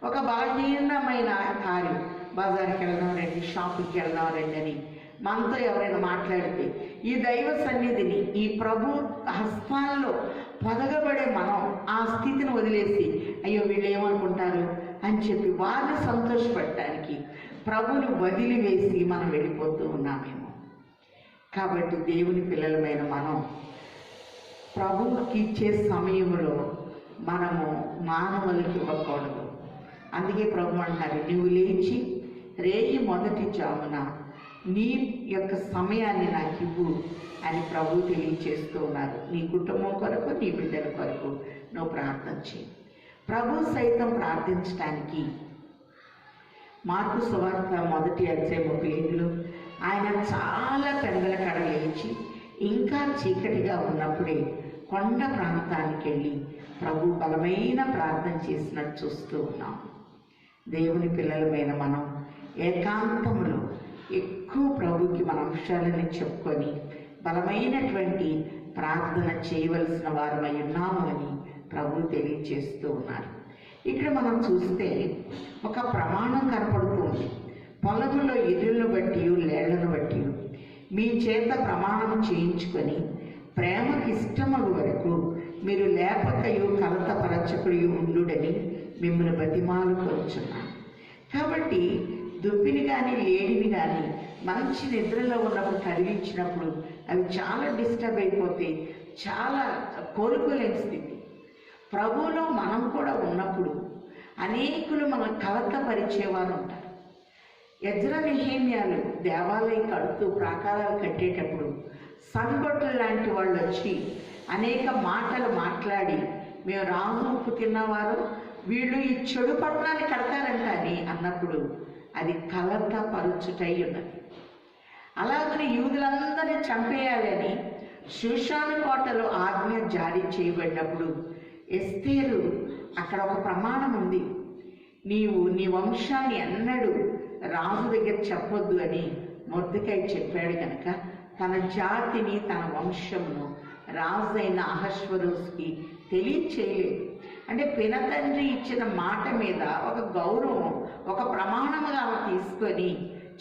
ఒక బలహీనమైన కార్యం, బజార్కి వెళ్దాం రండి, షాపింగ్కి వెళ్దాం రండి అని మనతో ఎవరైనా మాట్లాడితే ఈ దైవ సన్నిధిని, ఈ ప్రభు హస్తాల్లో పొదగబడే మనం ఆ స్థితిని వదిలేసి అయ్యో వీళ్ళు ఏమనుకుంటారు అని చెప్పి వారిని సంతోషపెట్టడానికి ప్రభువును వదిలివేసి మనం వెళ్ళిపోతూ ఉన్నామేమో. కాబట్టి దేవుని పిల్లలమైన మనం ప్రభువుకి ఇచ్చే సమయంలో మనము మానవులకి ఇవ్వకూడదు. అందుకే ప్రభు అంటారు, నువ్వు లేచి రేయి మొదటి జామున నీ యొక్క సమయాన్ని నాకు ఇవ్వు అని ప్రభు తెలియచేస్తూ ఉన్నారు. నీ కుటుంబం కొరకు, నీ బిడ్డల కొరకు నువ్వు ప్రార్థన చేయి. ప్రభు సైతం ప్రార్థించడానికి మార్కు సువార్త 1:35 ఆయన చాలా పెద్దల కడ లేచి ఇంకా చీకటిగా ఉన్నప్పుడే కొండ ప్రాంతానికి వెళ్ళి ప్రభు బలమైన ప్రార్థన చేసినట్టు చూస్తూ ఉన్నాం. దేవుని పిల్లలమైన మనం ఏకాంతంలో ఎక్కువ ప్రభుకి మన అంశాలని చెప్పుకొని బలమైనటువంటి ప్రార్థన చేయవలసిన వారమై ఉన్నాము అని ప్రభు తెలియచేస్తూ ఉన్నారు. ఇక్కడ మనం చూస్తే ఒక ప్రమాణం కనపడుతుంది. పొలంలో ఎరువులను బట్టి, లేళ్లను బట్టి మీ చేత ప్రమాణం చేయించుకొని ప్రేమకి ఇష్టమగు వరకు మీరు లేపకయు కలతపరచకుడియు ఉండుడని మిమ్మల్ని బతిమాలు కొలుచున్నాను. కాబట్టి దుప్పిని కానీ లేడిని కానీ మంచి నిద్రలో ఉన్నప్పుడు కదిలించినప్పుడు అవి చాలా డిస్టర్బ్ అయిపోతే చాలా కోలుకోలేని స్థితి. ప్రభువులో మనం కూడా ఉన్నప్పుడు అనేకులు మన కలతపరిచేవారు ఉంటారు. ఎజ్రా నెహెమ్యాలు దేవాలయం కడుతూ ప్రాకారాలు కట్టేటప్పుడు సంగొట్టులు లాంటి వాళ్ళు వచ్చి అనేక మాటలు మాట్లాడి మేము రాజు ఉప్పు తిన్నవారు, వీళ్ళు ఈ చెడు పట్టణాన్ని కడతారంట అని అన్నప్పుడు అది కలతపరుచుటై ఉన్నది. అలాగని యూదులందరినీ చంపేయాలని షూషాను కోటలో ఆజ్ఞ జారీ చేయబడినప్పుడు ఎస్తేరు అక్కడ ఒక ప్రమాణం ఉంది, నీవు నీ వంశాన్ని ఎన్నడూ రాజు దగ్గర చెప్పొద్దు అని మొర్దెకై చెప్పాడు కనుక తన జాతిని, తన వంశమును రాజు అయిన అహష్వరోస్కి తెలియచేయలేదు. అంటే పినతండ్రి ఇచ్చిన మాట మీద ఒక గౌరవం, ఒక ప్రమాణముగా ఆమె తీసుకొని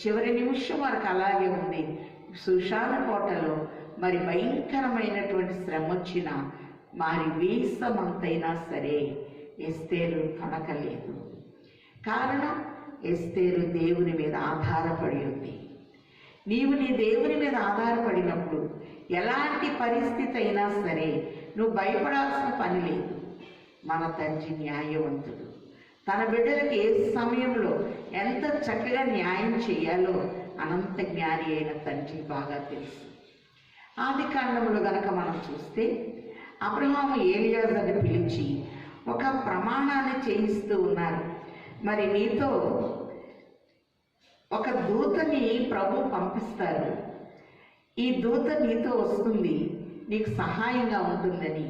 చివరి నిమిషం వరకు అలాగే ఉంది. షూషాను కోటలో మరి భయంకరమైనటువంటి శ్రమ వచ్చినా మరి వీసమంతైనా సరే ఎస్తేరు తొణకలేదు. కారణం ఎస్తేరు దేవుని మీద ఆధారపడి ఉంది. నీవు నీ దేవుని మీద ఆధారపడినప్పుడు ఎలాంటి పరిస్థితి అయినా సరే నువ్వు భయపడాల్సిన పని లేదు. మన తండ్రి న్యాయవంతుడు. తన బిడ్డలకు ఏ సమయంలో ఎంత చక్కగా న్యాయం చేయాలో అనంత జ్ఞాని అయిన తండ్రి బాగా తెలుసు. ఆది కాండములో గనక మనం చూస్తే అబ్రహాము ఏలియాజరుని పిలిచి ఒక ప్రమాణాన్ని చేయిస్తూ ఉన్నారు. మరి నీతో ఒక దూతని ప్రభు పంపిస్తారు, ఈ దూత నీతో వస్తుంది, నీకు సహాయంగా ఉంటుందని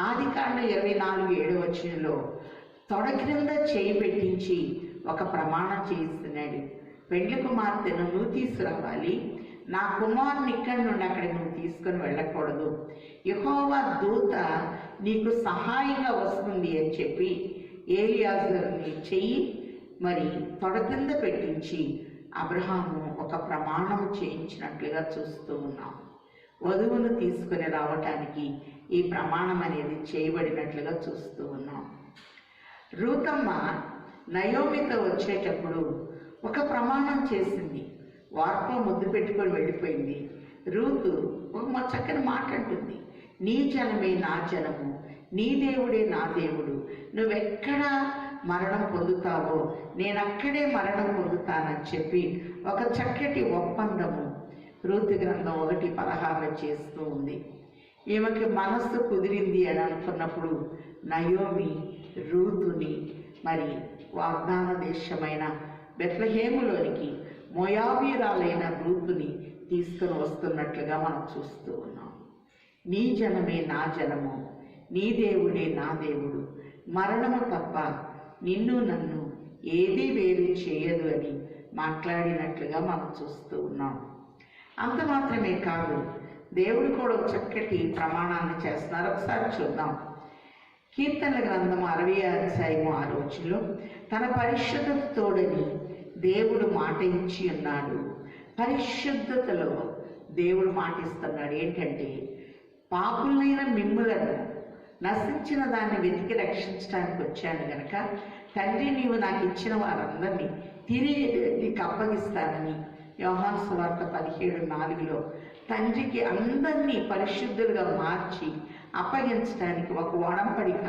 ఆదికాండం 24:7 తొడ క్రింద చేయి పెట్టించి ఒక ప్రమాణం చేయిస్తున్నాడు. పెండ్లి కుమార్తెను నువ్వు తీసుకురావాలి, నా కుమారుని ఇక్కడి నుండి అక్కడికి నువ్వు తీసుకొని వెళ్ళకూడదు, యెహోవా దూత నీకు సహాయంగా వస్తుంది అని చెప్పి ఏలియాజరుని చెయ్యి మరి తొడ కింద పెట్టించి అబ్రహాము ఒక ప్రమాణము చేయించినట్లుగా చూస్తూ ఉన్నాం. వధువును తీసుకుని రావటానికి ఈ ప్రమాణం అనేది చేయబడినట్లుగా చూస్తూ ఉన్నాం. రూతమ్మ నయోమితో వచ్చేటప్పుడు ఒక ప్రమాణం చేసింది. వార్పో ముద్దు పెట్టుకొని వెళ్ళిపోయింది. రూతు ఒక చక్కని మాట అంటుంది, నీ జనమే నా జనము, నీ దేవుడే నా దేవుడు, నువ్వెక్కడ మరణం పొందుతావో నేనక్కడే మరణం పొందుతానని చెప్పి ఒక చక్కటి ఒప్పందము రూతు గ్రంథం 1:16 చేస్తూ ఉంది. ఈమెకి మనస్సు కుదిరింది అని అనుకున్నప్పుడు నయోమి రూతుని మరి వాగ్దాన దేశమైన బెత్లెహేములోనికి మోయాబీరాలైన రూతుని తీసుకుని వస్తున్నట్లుగా మనం చూస్తూ ఉన్నాం. నీ జనమే నా జనము, నీ దేవుడే నా దేవుడు, మరణము తప్ప నిన్ను నన్ను ఏదీ వేరు చేయదు అని మాట్లాడినట్లుగా మనం చూస్తూ ఉన్నాం. అంత మాత్రమే కాదు, దేవుడు కూడా ఒక చక్కటి ప్రమాణాన్ని చేస్తున్నారు. ఒకసారి చూద్దాం. కీర్తనల గ్రంథం 60:6 తన పరిశుద్ధతతోడని దేవుడు మాట ఇచ్చి ఉన్నాడు. పరిశుద్ధతలో దేవుడు మాటిస్తున్నాడు. ఏంటంటే, పాపులైన మిమ్ములను నశించిన దాన్ని వెతికి రక్షించడానికి వచ్చాను గనక తండ్రి నీవు నాకు ఇచ్చిన వారందరినీ తిరిగి నీకు అప్పగిస్తానని యోహాను సువార్త 17:4 తండ్రికి అందరినీ పరిశుద్ధులుగా మార్చి అప్పగించడానికి ఒక ఒడంబడిక,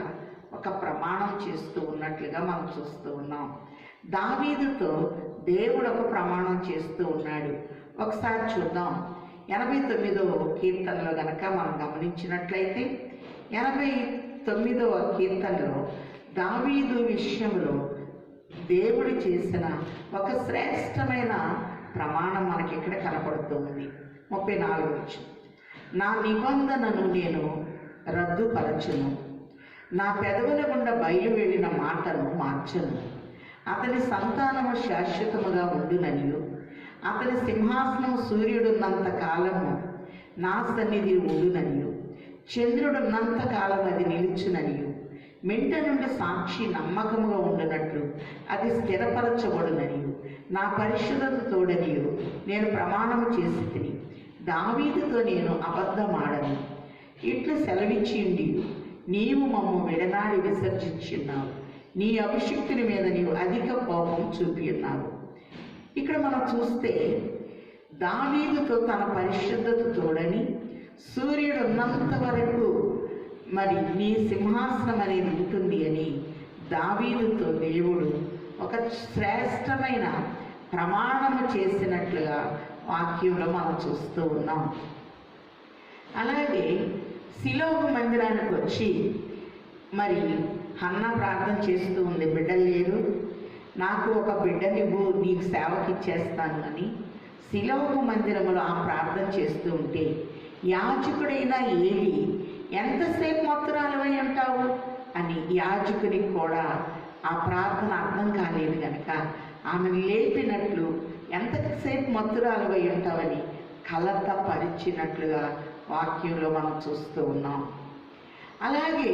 ఒక ప్రమాణం చేస్తూ ఉన్నట్లుగా మనం చూస్తూ ఉన్నాం. దావీదుతో దేవుడు ఒక ప్రమాణం చేస్తూ ఉన్నాడు. ఒకసారి చూద్దాం. 89వ కీర్తనలో గనక మనం గమనించినట్లయితే 89వ కీర్తనలో దావీదు విషయంలో దేవుడు చేసిన ఒక శ్రేష్టమైన ప్రమాణం మనకి ఇక్కడ కనపడుతుంది. 34 నా నిబంధనను నేను రద్దుపరచును, నా పెదవుల గుండా బయలు వెళ్ళిన మాటను మార్చను. అతని సంతానము శాశ్వతముగా ఉండుననియు, అతని సింహాసనము సూర్యుడున్నంత కాలము నా సన్నిధి ఉండుననియు, చంద్రుడున్నంత కాలం అది నిలుచుననియు, మింట నుండి సాక్షి నమ్మకముగా ఉండునట్లు అది స్థిరపరచబడుననియు, నా పరిశుద్ధత తోడనియు నేను ప్రమాణము చేసి తిని దావీదుతో నేను అబద్ధమాడను. ఇట్లు సెలవిచ్చిండి, నీవు మమ్ము విడనాడి విసర్జించున్నావు, నీ అభిషిక్తుని మీద నీవు అధిక కోపం చూపి ఉన్నావు. ఇక్కడ మనం చూస్తే దావీదుతో తన పరిశుద్ధత తోడని, సూర్యుడు ఉన్నంత వరకు మరి నీ సింహాసనం అనేది ఉంటుంది అని దావీదుతో దేవుడు ఒక శ్రేష్టమైన ప్రమాణము చేసినట్లుగా వాక్యంలో మనం చూస్తూ ఉన్నాం. అలాగే శిలోహు మందిరానికి వచ్చి మరి హన్నా ప్రార్థన చేస్తూ ఉంది, బిడ్డలు లేరు, నాకు ఒక బిడ్డనివ్వు, నీకు సేవకి ఇచ్చేస్తాను అని శిలోహు మందిరంలో ఆ ప్రార్థన చేస్తూ ఉంటే యాజకుడైన ఏలి ఎంతసేపు మత్తురాలవై ఉంటావు అని యాజకునికి కూడా ఆ ప్రార్థన అర్థం కాలేదు కనుక ఆమెను లేపినట్లు ఎంతసేపు మత్తురాలవై ఉంటావని కలత పరిచినట్లుగా వాక్యంలో మనం చూస్తూ ఉన్నాం. అలాగే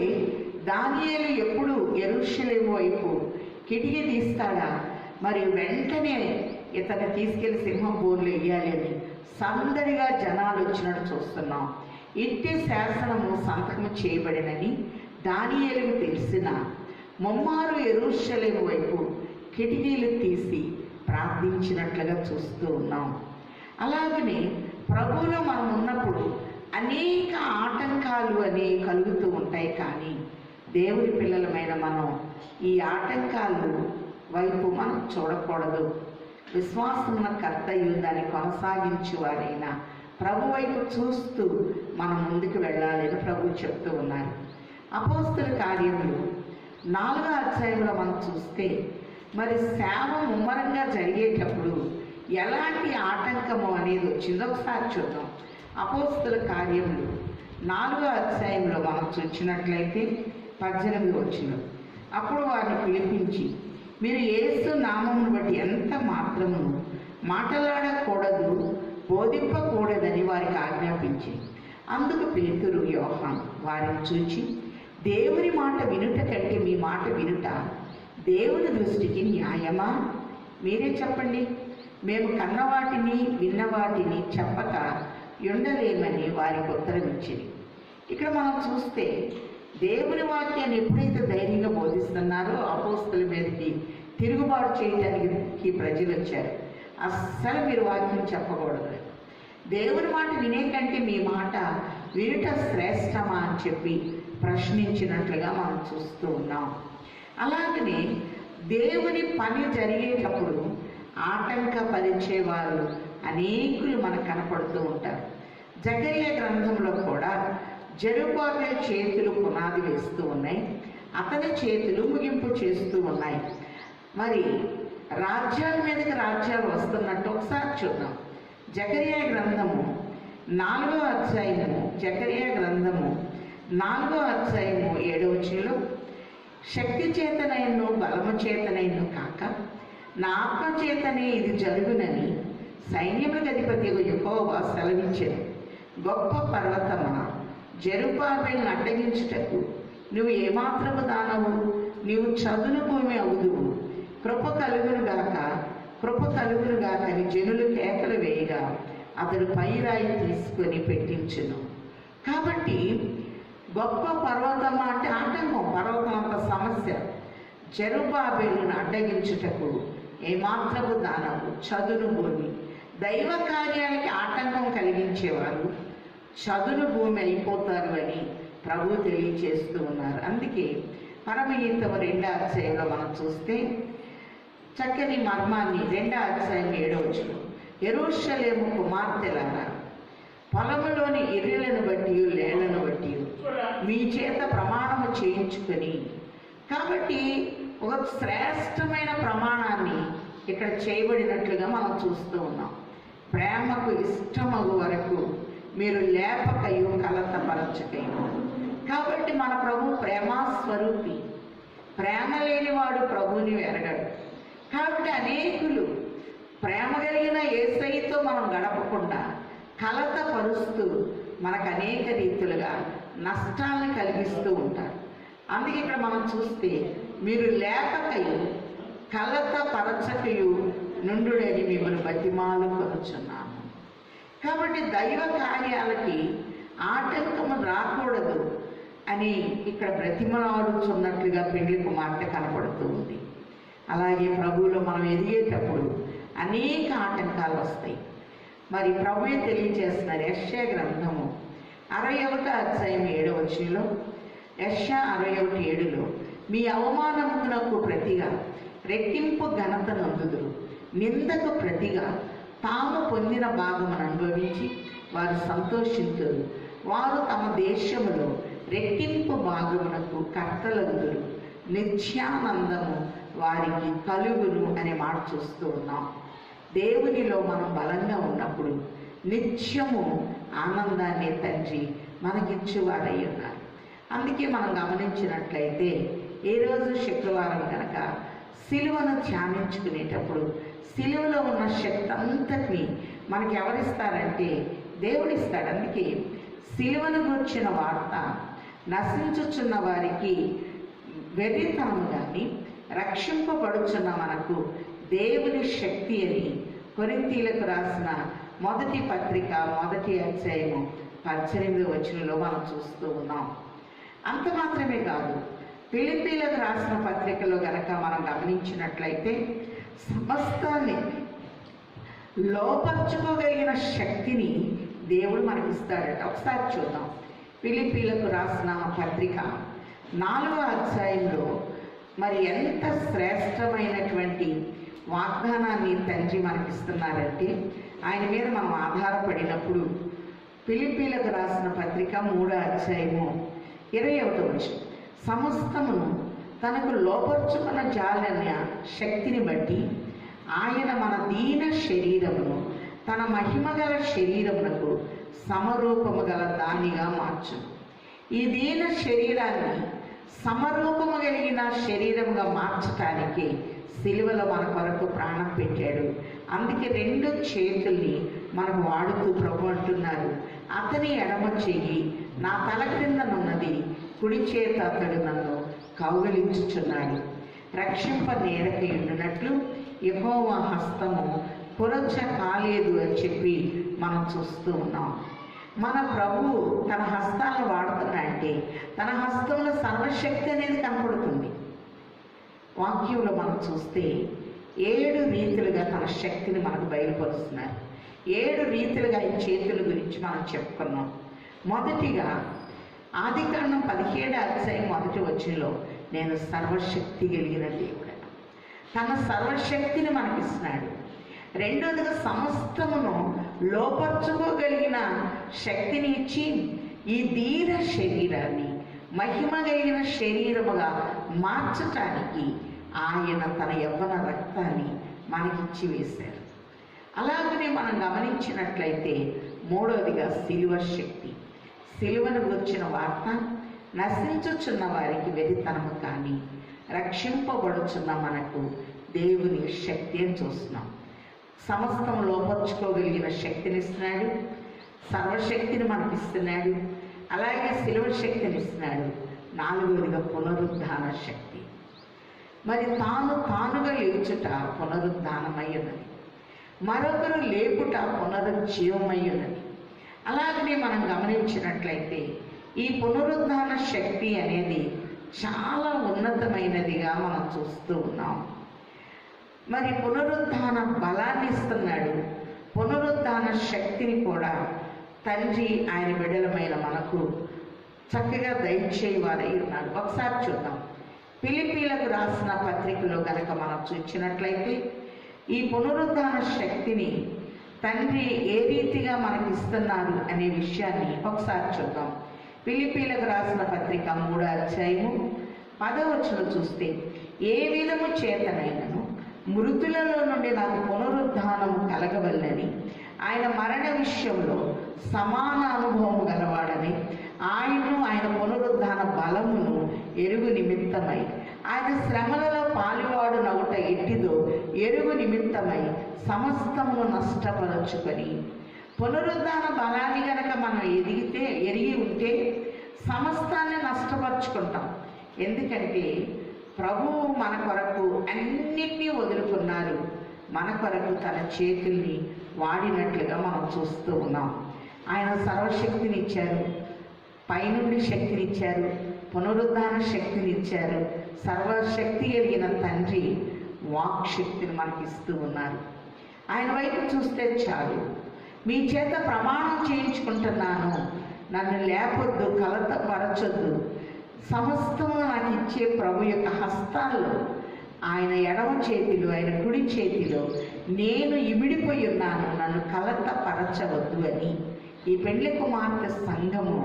దానియేలు ఎప్పుడు యెరూషలేము వైపు కిటికీ తీస్తాడా, మరి వెంటనే ఇతన్ని తీసుకెళ్లి సింహం బోర్లు వేయాలి అని సందడిగా జనాలు వచ్చినట్టు చూస్తున్నాం. ఇట్టి శాసనము సంతకము చేయబడినని దానియేలుకు తెలిసిన ముమ్మారు యెరూషలేము వైపు కిటికీలు తీసి ప్రార్థించినట్లుగా చూస్తూ ఉన్నాం. అలాగనే ప్రభువులో మనం ఉన్నప్పుడు అనేక ఆటంకాలు అనేవి కలుగుతూ ఉంటాయి. కానీ దేవుని పిల్లలమైన మనం ఈ ఆటంకాలు వైపు మనం చూడకూడదు. విశ్వాసమున కర్తయు దాన్ని కొనసాగించువారైనా ప్రభు వైపు చూస్తూ మనం ముందుకు వెళ్ళాలని ప్రభు చెప్తూ ఉన్నారు. అపోస్తల కార్యములు 4వ అధ్యాయంలో మనం చూస్తే మరి సేవ ముమ్మరంగా జరిగేటప్పుడు ఎలాంటి ఆటంకము అనేది వచ్చిందో ఒకసారి చూద్దాం. అపోస్తల కార్యములు 4వ అధ్యాయంలో మనం చూసినట్లయితే 18 అప్పుడు వారిని పిలిపించి, మీరు యేసు నామమును బట్టి ఎంత మాత్రము మాట్లాడకూడదు, బోధింపకూడదని వారికి ఆజ్ఞాపించి, అందుకు పేతురు యోహాను వారిని చూచి, దేవుని మాట వినుట కంటే మీ మాట వినుట దేవుని దృష్టికి న్యాయమా? మీరే చెప్పండి. మేము కన్నవాటిని విన్నవాటిని చెప్పక ఉండలేమని వారికి ఉత్తరం ఇచ్చింది. ఇక్కడ మనం చూస్తే దేవుని వాక్యాన్ని ఎప్పుడైతే ధైర్యంగా బోధిస్తున్నారో అపోస్తలుల మీదకి తిరుగుబాటు చేయడానికి ప్రజలు వచ్చారు. అస్సలు మీరు వాక్యం చెప్పకూడదు, దేవుని మాట వినే కంటే మీ మాట వినుట శ్రేష్టమా అని చెప్పి ప్రశ్నించినట్లుగా మనం చూస్తూ ఉన్నాం. అలాగనే దేవుని పని జరిగేటప్పుడు ఆటంకపరిచేవారు అనేకులు మనకు కనపడుతూ ఉంటారు. జకర్యా గ్రంథంలో కూడా జెరుబ్బాబెలు చేతులు పునాది వేస్తూ ఉన్నాయి, అతని చేతులు ముగింపు చేస్తూ ఉన్నాయి. మరి రాజ్యాల మీదకి రాజ్యాలు వస్తున్నట్టు ఒకసారి చూద్దాం. జకర్యా గ్రంథము 4వ అధ్యాయము, జకర్యా గ్రంథము 4వ అధ్యాయము 7వ వచనంలో, శక్తి చేతనైను బలము చేతనైను కాక నా ఆత్మ చేతనే ఇది జరుగునని సైన్యములకు అధిపతి యెహోవా సెలవిచ్చెను. గొప్ప పర్వతమా, జెరుబ్బాబెలును అడ్డగించుటకు నువ్వు ఏమాత్రము దానవు? నీవు చదును భూమి అవుదువు. కృప కలుగునుగాక, కృప కలుగునుగాక అని జనులు కేకలు వేయగా అతడు పైరాయి తీసుకొని పెట్టించును. కాబట్టి గొప్ప పర్వతమా అంటే ఆటంకం, పర్వతం అంత సమస్య. జెరుబ్బాబెలును అడ్డగించుటకు ఏమాత్రము దానవు, చదును భూమి. దైవ కార్యాలకి ఆటంకం కలిగించేవారు చదును భూమి అయిపోతారు అని ప్రభు తెలియచేస్తూ ఉన్నారు. అందుకే పరమగీతం 2వ అధ్యాయంలో మనం చూస్తే చక్కని మర్మాన్ని 2వ అధ్యాయం 7వ వచనం, యెరూషలేము కుమార్తెలారా, పొలములోని ఇర్రెలను బట్టి లేళ్లను బట్టి మీ చేత ప్రమాణము చేయించుకొని. కాబట్టి ఒక శ్రేష్టమైన ప్రమాణాన్ని ఇక్కడ చేయబడినట్లుగా మనం చూస్తూ ఉన్నాం. ప్రేమకు ఇష్టమగు వరకు మీరు లేపకయు కలతపరచకయు. కాబట్టి మన ప్రభు ప్రేమస్వరూపి, ప్రేమ లేనివాడు ప్రభువుని ఎరగడు. కాబట్టి అనేకులు ప్రేమ కలిగిన యేసయ్యతో మనం గడపకుండా కలతపరుస్తూ మనకు అనేక రీతులుగా నష్టాలను కలిగిస్తూ ఉంటారు. అందుకే ఇక్కడ మనం చూస్తే మీరు లేపకయు కలతపరచకయు నుండుడని మిమ్మల్ని బతిమాలు కొనుచున్నాను. కాబట్టి దైవ కార్యాలకి ఆటంకము రాకూడదు అని ఇక్కడ బ్రతిమలాడుచున్నట్లుగా పెండ్లి కుమార్తె కనపడుతూ ఉంది. అలాగే ప్రభువులో మనం ఎదిగేటప్పుడు అనేక ఆటంకాలు వస్తాయి. మరి ప్రభువే తెలియజేస్తున్నారు. యెషయా గ్రంథము 61వ అధ్యాయం 7వ వచనంలో, యెషయా 61:7లో, మీ అవమానమునకు ప్రతిగా రెట్టింపు ఘనత నందుదురు, నిందకు ప్రతిగా తాము పొందిన భాగమును అనుభవించి వారు సంతోషించురు. వారు తమ దేశములో రెట్టింపు భాగమునకు కర్తలగుదురు, నిత్యానందము వారికి కలుగును అనే మాట చూస్తూ ఉన్నాం. దేవునిలో మనం బలంగా ఉన్నప్పుడు నిత్యము ఆనందాన్ని తండ్రి మనకిచ్చేవారై ఉన్నారు. అందుకే మనం గమనించినట్లయితే ఏ రోజు శుక్రవారం కనుక సిలువను ధ్యానించుకునేటప్పుడు సిలువలో ఉన్న శక్తి అంతటిని మనకి ఎవరిస్తారంటే దేవుడిస్తాడు. అందుకే సిలువను గురించిన వార్త నశించుచున్న వారికి వెర్రితనము కానీ రక్షింపబడుచున్న మనకు దేవుని శక్తి అని కొరింథీయులకు రాసిన 1వ పత్రిక 1వ అధ్యాయము 18వ వచనంలో మనం చూస్తూ ఉన్నాం. అంత మాత్రమే కాదు, ఫిలిప్పీలకు రాసిన పత్రికలో గనక మనం గమనించినట్లయితే సమస్తాన్ని లోపర్చుకోగలిగిన శక్తిని దేవుడు మనకిస్తాడట. ఒకసారి చూద్దాం. ఫిలిప్పీలకు రాసిన పత్రిక 4వ అధ్యాయంలో మరి ఎంత శ్రేష్టమైనటువంటి వాగ్దానాన్ని తండ్రి మనకిస్తున్నారంటే, ఆయన మీద మనం ఆధారపడినప్పుడు ఫిలిప్పీలకు రాసిన పత్రిక 3వ అధ్యాయము 21వ వచనం, సమస్తమును తనకు లోపర్చుకున్న జాలన శక్తిని బట్టి ఆయన మన దీన శరీరమును తన మహిమగల శరీరమునకు సమరూపము గల దానిగా మార్చును. ఈ దీన శరీరాన్ని సమరూపము కలిగిన శరీరముగా మార్చటానికి సిలువలో మన కొరకు ప్రాణం పెట్టాడు. అందుకే 2 చేతుల్ని మనకు వాడుతూ ప్రభు అంటున్నారు, అతని ఎడమ చెయ్యి నా తల క్రిందనున్నది, కుడి చేత అతడు నన్ను కౌగలించుచున్నాడు. రక్షింప నేరకి ఉండునట్లు యెహోవా హస్తము పురచ్చ కాలేదు అని చెప్పి మనం చూస్తూ ఉన్నాం. మన ప్రభువు తన హస్తాలను వాడుతున్నాడంటే తన హస్తంలో సర్వశక్తి అనేది కనపడుతుంది. వాక్యంలో మనం చూస్తే 7 రీతులుగా తన శక్తిని మనకు బయలుపరుస్తున్నారు. 7 రీతులుగా ఈ చేతుల గురించి మనం చెప్పుకున్నాం. మొదటిగా ఆదికాండం 17వ అధ్యాయం 1వ వచనంలో నేను సర్వశక్తి కలిగిన దేవుడు, తన సర్వశక్తిని మనకిస్తున్నాడు. రెండోదిగా సమస్తమును లోపర్చుకోగలిగిన శక్తిని ఇచ్చి ఈ దీన శరీరాన్ని మహిమ కలిగిన శరీరముగా మార్చటానికి ఆయన తన యవ్వన రక్తాన్ని మనకిచ్చి వేశారు. అలాగనే మనం గమనించినట్లయితే మూడవదిగా సిలువ శక్తి. సిలువను వచ్చిన వార్త నశించుచున్న వారికి వెరితనము కానీ రక్షింపబడుచున్న మనకు దేవుని శక్తి అని చూస్తున్నాం. సమస్తం లోపర్చుకోగలిగిన శక్తిని ఇస్తున్నాడు, సర్వశక్తిని మనకి ఇస్తున్నాడు, అలాగే సిలువ శక్తిని ఇస్తున్నాడు. నాలుగవదిగా పునరుద్ధాన శక్తి. మరి తానుగా లేచుట పునరుద్ధానమై ఉన్నది, మరొకరు లేపుట పునరుజ్జీవమై ఉన్నది. అలాగనే మనం గమనించినట్లయితే ఈ పునరుద్ధాన శక్తి అనేది చాలా ఉన్నతమైనదిగా మనం చూస్తూ ఉన్నాం. మరి పునరుద్ధాన బలాన్ని ఇస్తున్నాడు, పునరుద్ధాన శక్తిని కూడా తండ్రి ఆయన బిడ్డలమైన మనకు చక్కగా దయచేయవారై ఉన్నాడు. ఒకసారి చూద్దాం. ఫిలిప్పీలకు రాసిన పత్రికలో కనుక మనం చూసినట్లయితే ఈ పునరుద్ధాన శక్తిని తండ్రి ఏ రీతిగా మనకి ఇస్తున్నారు అనే విషయాన్ని ఒకసారి చూద్దాం. ఫిలిప్పీలకు రాసిన పత్రిక 3వ అధ్యాయము 10వ వచనం చూస్తే ఏ విధము చేతనైనను మృతులలో నుండి నాకు పునరుద్ధానము కలగవల్లని ఆయన మరణ విషయంలో సమాన అనుభవం గలవాడని ఆయన పునరుద్ధాన బలమును ఎరుగు నిమిత్తమై ఆయన శ్రమలలో పాలువాడు నగుట ఎట్టిదో ఎరుగు నిమిత్తమై సమస్తమును నష్టపరచుకొని, పునరుద్ధాన బలాన్ని గనక మనం ఎరిగి ఉంటే సమస్తాన్ని నష్టపరుచుకుంటాం. ఎందుకంటే ప్రభువు మన కొరకు అన్నిటినీ వదులుకున్నారు, మన కొరకు తన చేతుల్ని వాడినట్లుగా మనం చూస్తూ ఉన్నాం. ఆయన సర్వశక్తిని ఇచ్చారు, పైనుండి శక్తిని ఇచ్చారు, పునరుద్ధాన శక్తిని ఇచ్చారు. సర్వశక్తి కలిగిన తండ్రి వాక్ శక్తిని మనకి ఇస్తూ ఉన్నారు. ఆయన వైపు చూస్తే చాలు, మీ చేత ప్రమాణం చేయించుకుంటున్నాను, నన్ను లేపొద్దు, కలతపరచొద్దు, సమస్తము నాకు ఇచ్చే ప్రభు యొక్క హస్తాల్లో, ఆయన ఎడమ చేతిలో, ఆయన కుడి చేతిలో నేను ఇమిడిపోయి ఉన్నాను, నన్ను కలతపరచవద్దు అని ఈ పెండ్లి కుమార్తె సంఘము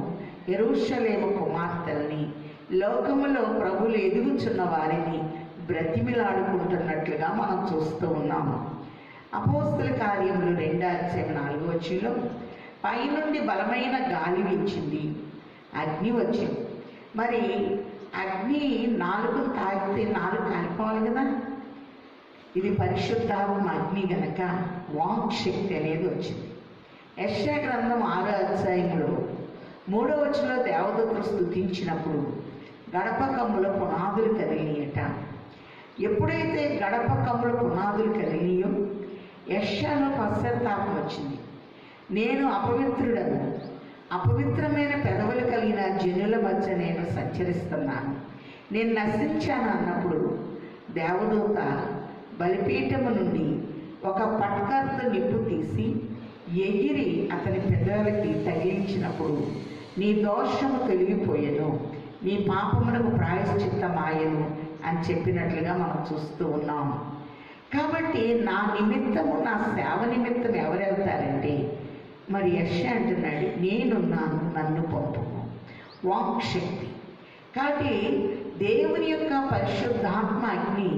యెరూషలేము కుమార్తెల్ని లోకములో ప్రభులు ఎదుగుచున్న వారిని బ్రతిమిలాడుకుంటున్నట్లుగా మనం చూస్తూ ఉన్నాము. అపోస్తల కార్యములు 2వ అధ్యాయం 4వ వచనంలో పైనుండి బలమైన గాలి వీచింది, అగ్ని వచ్చింది. మరి అగ్ని 4 తాగితే 4 కాలిపోవాలి కదా. ఇది పరిశుద్ధాత్మ అగ్ని గనక వాక్ శక్తి అనేది వచ్చింది. యెషయా గ్రంథం 6వ అధ్యాయంలో 3వ వచనంలో దేవదూతలు స్తుతించినప్పుడు గడప కమ్ముల పునాదులు కదిలియట. ఎప్పుడైతే గడప కమ్ముల పునాదులు కదిలియో యెషయాలో పశ్చాత్తాపం వచ్చింది. నేను అపవిత్రుడను, అపవిత్రమైన పెదవులు కలిగిన జనుల మధ్య నేను సంచరిస్తున్నాను, నేను నశించాను అన్నప్పుడు దేవదూత బలిపీఠము నుండి ఒక పట్కర్తో నిప్పు తీసి ఎగిరి అతని పెదవులకి తగిలించినప్పుడు నీ దోషము తొలగిపోయెను, నీ పాపమునకు ప్రాయశ్చిత్తమాయను అని చెప్పినట్లుగా మనం చూస్తూ ఉన్నాము. కాబట్టి నా నిమిత్తము, నా సేవ నిమిత్తం ఎవరు వెళ్తారంటే మరి యెషయా అంటున్నాడు, నేనున్నాను, నన్ను పంపుము. వాక్ శక్తి. కాబట్టి దేవుని యొక్క పరిశుద్ధాత్మ అగ్ని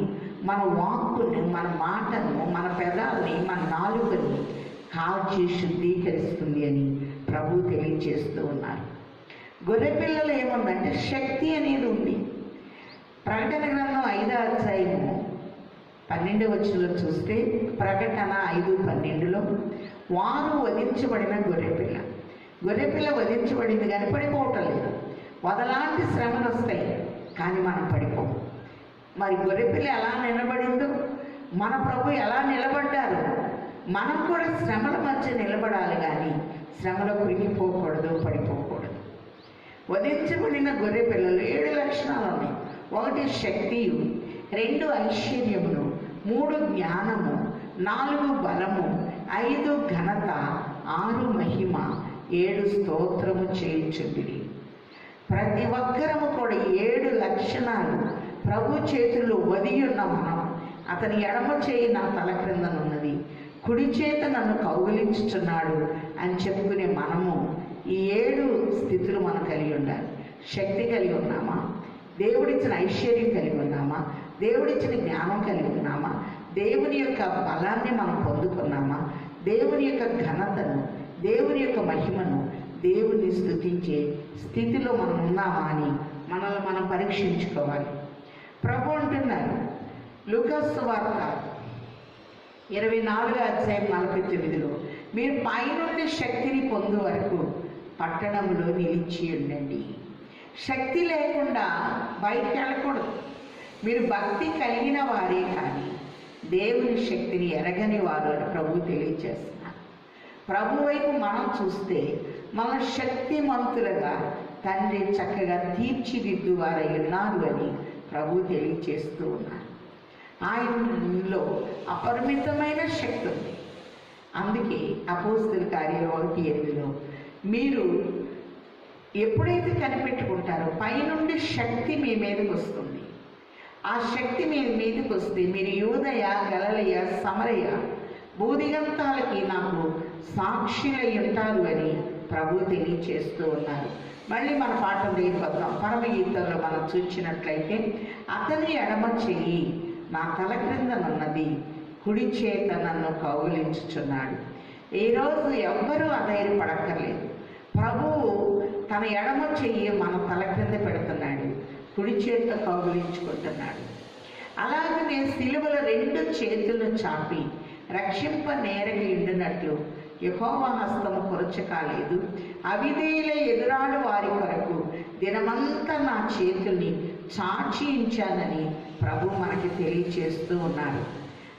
మన వాక్కుని, మన మాటను, మన పెదాలని, మన నాలుకని కాల్చి శుద్ధీకరిస్తుంది అని ప్రభు తెలియజేస్తూ ఉన్నారు. గొర్రెపిల్లలు ఏముందంటే శక్తి అనేది ఉంది. ప్రకటన గ్రంథం 5వ అధ్యాయము 12వ వచనంలో చూస్తే ప్రకటన 5:12లో వారు వధించబడిన గొర్రెపిల్ల వధించబడింది కానీ పడిపోవటం లేదు. వదలాంటి శ్రమలు వస్తాయి కానీ మనం పడిపోం. మరి గొర్రెపిల్ల ఎలా నిలబడిందో మన ప్రభు ఎలా నిలబడ్డారు, మనం కూడా శ్రమల మధ్య నిలబడాలి, కానీ శ్రమలో కురిగిపోకూడదు, పడిపోకూడదు. వధించబడిన గొర్రె పిల్లలు 7 లక్షణాలు ఉన్నాయి. 1 శక్తియు, 2 ఐశ్వర్యమును, 3 జ్ఞానము, 4 బలము, 5 ఘనత, 6 మహిమ, 7 స్తోత్రము చేయుచుండిరి. ప్రతి ఒక్కరము కూడా 7 లక్షణాలు ప్రభు చేతుల్లో వదిలి ఉన్న మనం, అతని ఎడమ చేయి నా తల క్రిందనున్నది, కుడి చేత నన్ను కౌగిలించుచున్నాడు అని చెప్పుకునే మనము ఈ 7 స్థితులు మనం కలిగి ఉండాలి. శక్తి కలిగి ఉన్నామా? దేవుడిచ్చిన ఐశ్వర్యం కలిగి ఉన్నామా? దేవుడిచ్చిన జ్ఞానం కలిగి ఉన్నామా? దేవుని యొక్క బలాన్ని మనం పొందుకున్నామా? దేవుని యొక్క ఘనతను, దేవుని యొక్క మహిమను, దేవుని స్తుతించే స్థితిలో మనం ఉన్నామా అని మనల్ని మనం పరీక్షించుకోవాలి. ప్రభు అంటున్నారు లూకాసు సువార్త 24:49, మీరు పైనుండి శక్తిని పొందు వరకు పట్టణంలో నిలిచి ఉండండి. శక్తి లేకుండా బయటికి వెళ్ళకూడదు. మీరు భక్తి కలిగిన వారే కానీ దేవుని శక్తిని ఎరగని వారు అని ప్రభు తెలియజేస్తున్నారు. ప్రభు వైపు మనం చూస్తే మన శక్తిమంతులుగా తండ్రి చక్కగా తీర్చిదిద్దువారై ఉన్నారు అని ప్రభు తెలియజేస్తూ ఉన్నారు. ఆయనలో అపరిమితమైన శక్తి ఉంది. అందుకే అపోస్తలుల కార్యాలు 1:8 మీరు ఎప్పుడైతే కనిపెట్టుకుంటారో పైనుండి శక్తి మీ మీదకి వస్తుంది. ఆ శక్తి మీ మీదకి వస్తే మీరు యూదయ, గలిలయ, సమరయ భూదిగంతాలకి నాకు సాక్షులై ఉంటారు అని ప్రభు తెలియచేస్తూ ఉన్నారు. మళ్ళీ మన పాఠం రేపొద్దాం. పరమగీతంలో మనం చూసినట్లయితే అతని ఎడమ చెయ్యి నా తల క్రిందనున్నది, కుడి చేత నన్ను కౌగిలించుచున్నాడు. ఈరోజు ఎవ్వరూ అధైర్యపడక్కర్లేదు. ప్రభువు తన ఎడమ చెయ్యి మన తల క్రింద పెడుతున్నాడు, కుడి చేత కౌగిలించుకుంటున్నాడు. అలాగనే సిలువలో 2 చేతులను చాపి రక్షింప నేరగి ఉండినట్లు యెహోవా హస్తము కొరచకాలేదు. అవిధేయుల ఎదురాడు వారి కొరకు దినమంతా నా చేతుల్ని చాచి ఉంచానని ప్రభు మనకి తెలియచేస్తూ ఉన్నారు.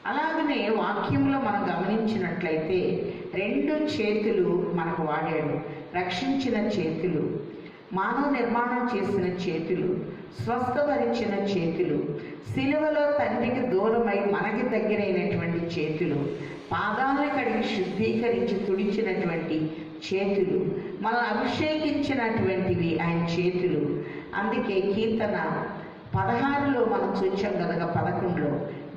అలాగనే వాక్యంలో మనం గమనించినట్లయితే 2 చేతులు మనకు వాడాడు. రక్షించిన చేతులు, మానవ నిర్మాణం చేసిన చేతులు, స్వస్థపరిచిన చేతులు, సిలువలో తండ్రికి దూరమై మనకి దగ్గరైనటువంటి చేతులు, పాదాలను కడిగి శుద్ధీకరించి తుడిచినటువంటి చేతులు, మనల్ని అభిషేకించినటువంటివి ఆయన చేతులు. అందుకే కీర్తన 16లో మనం చూచాం కనుక 11లో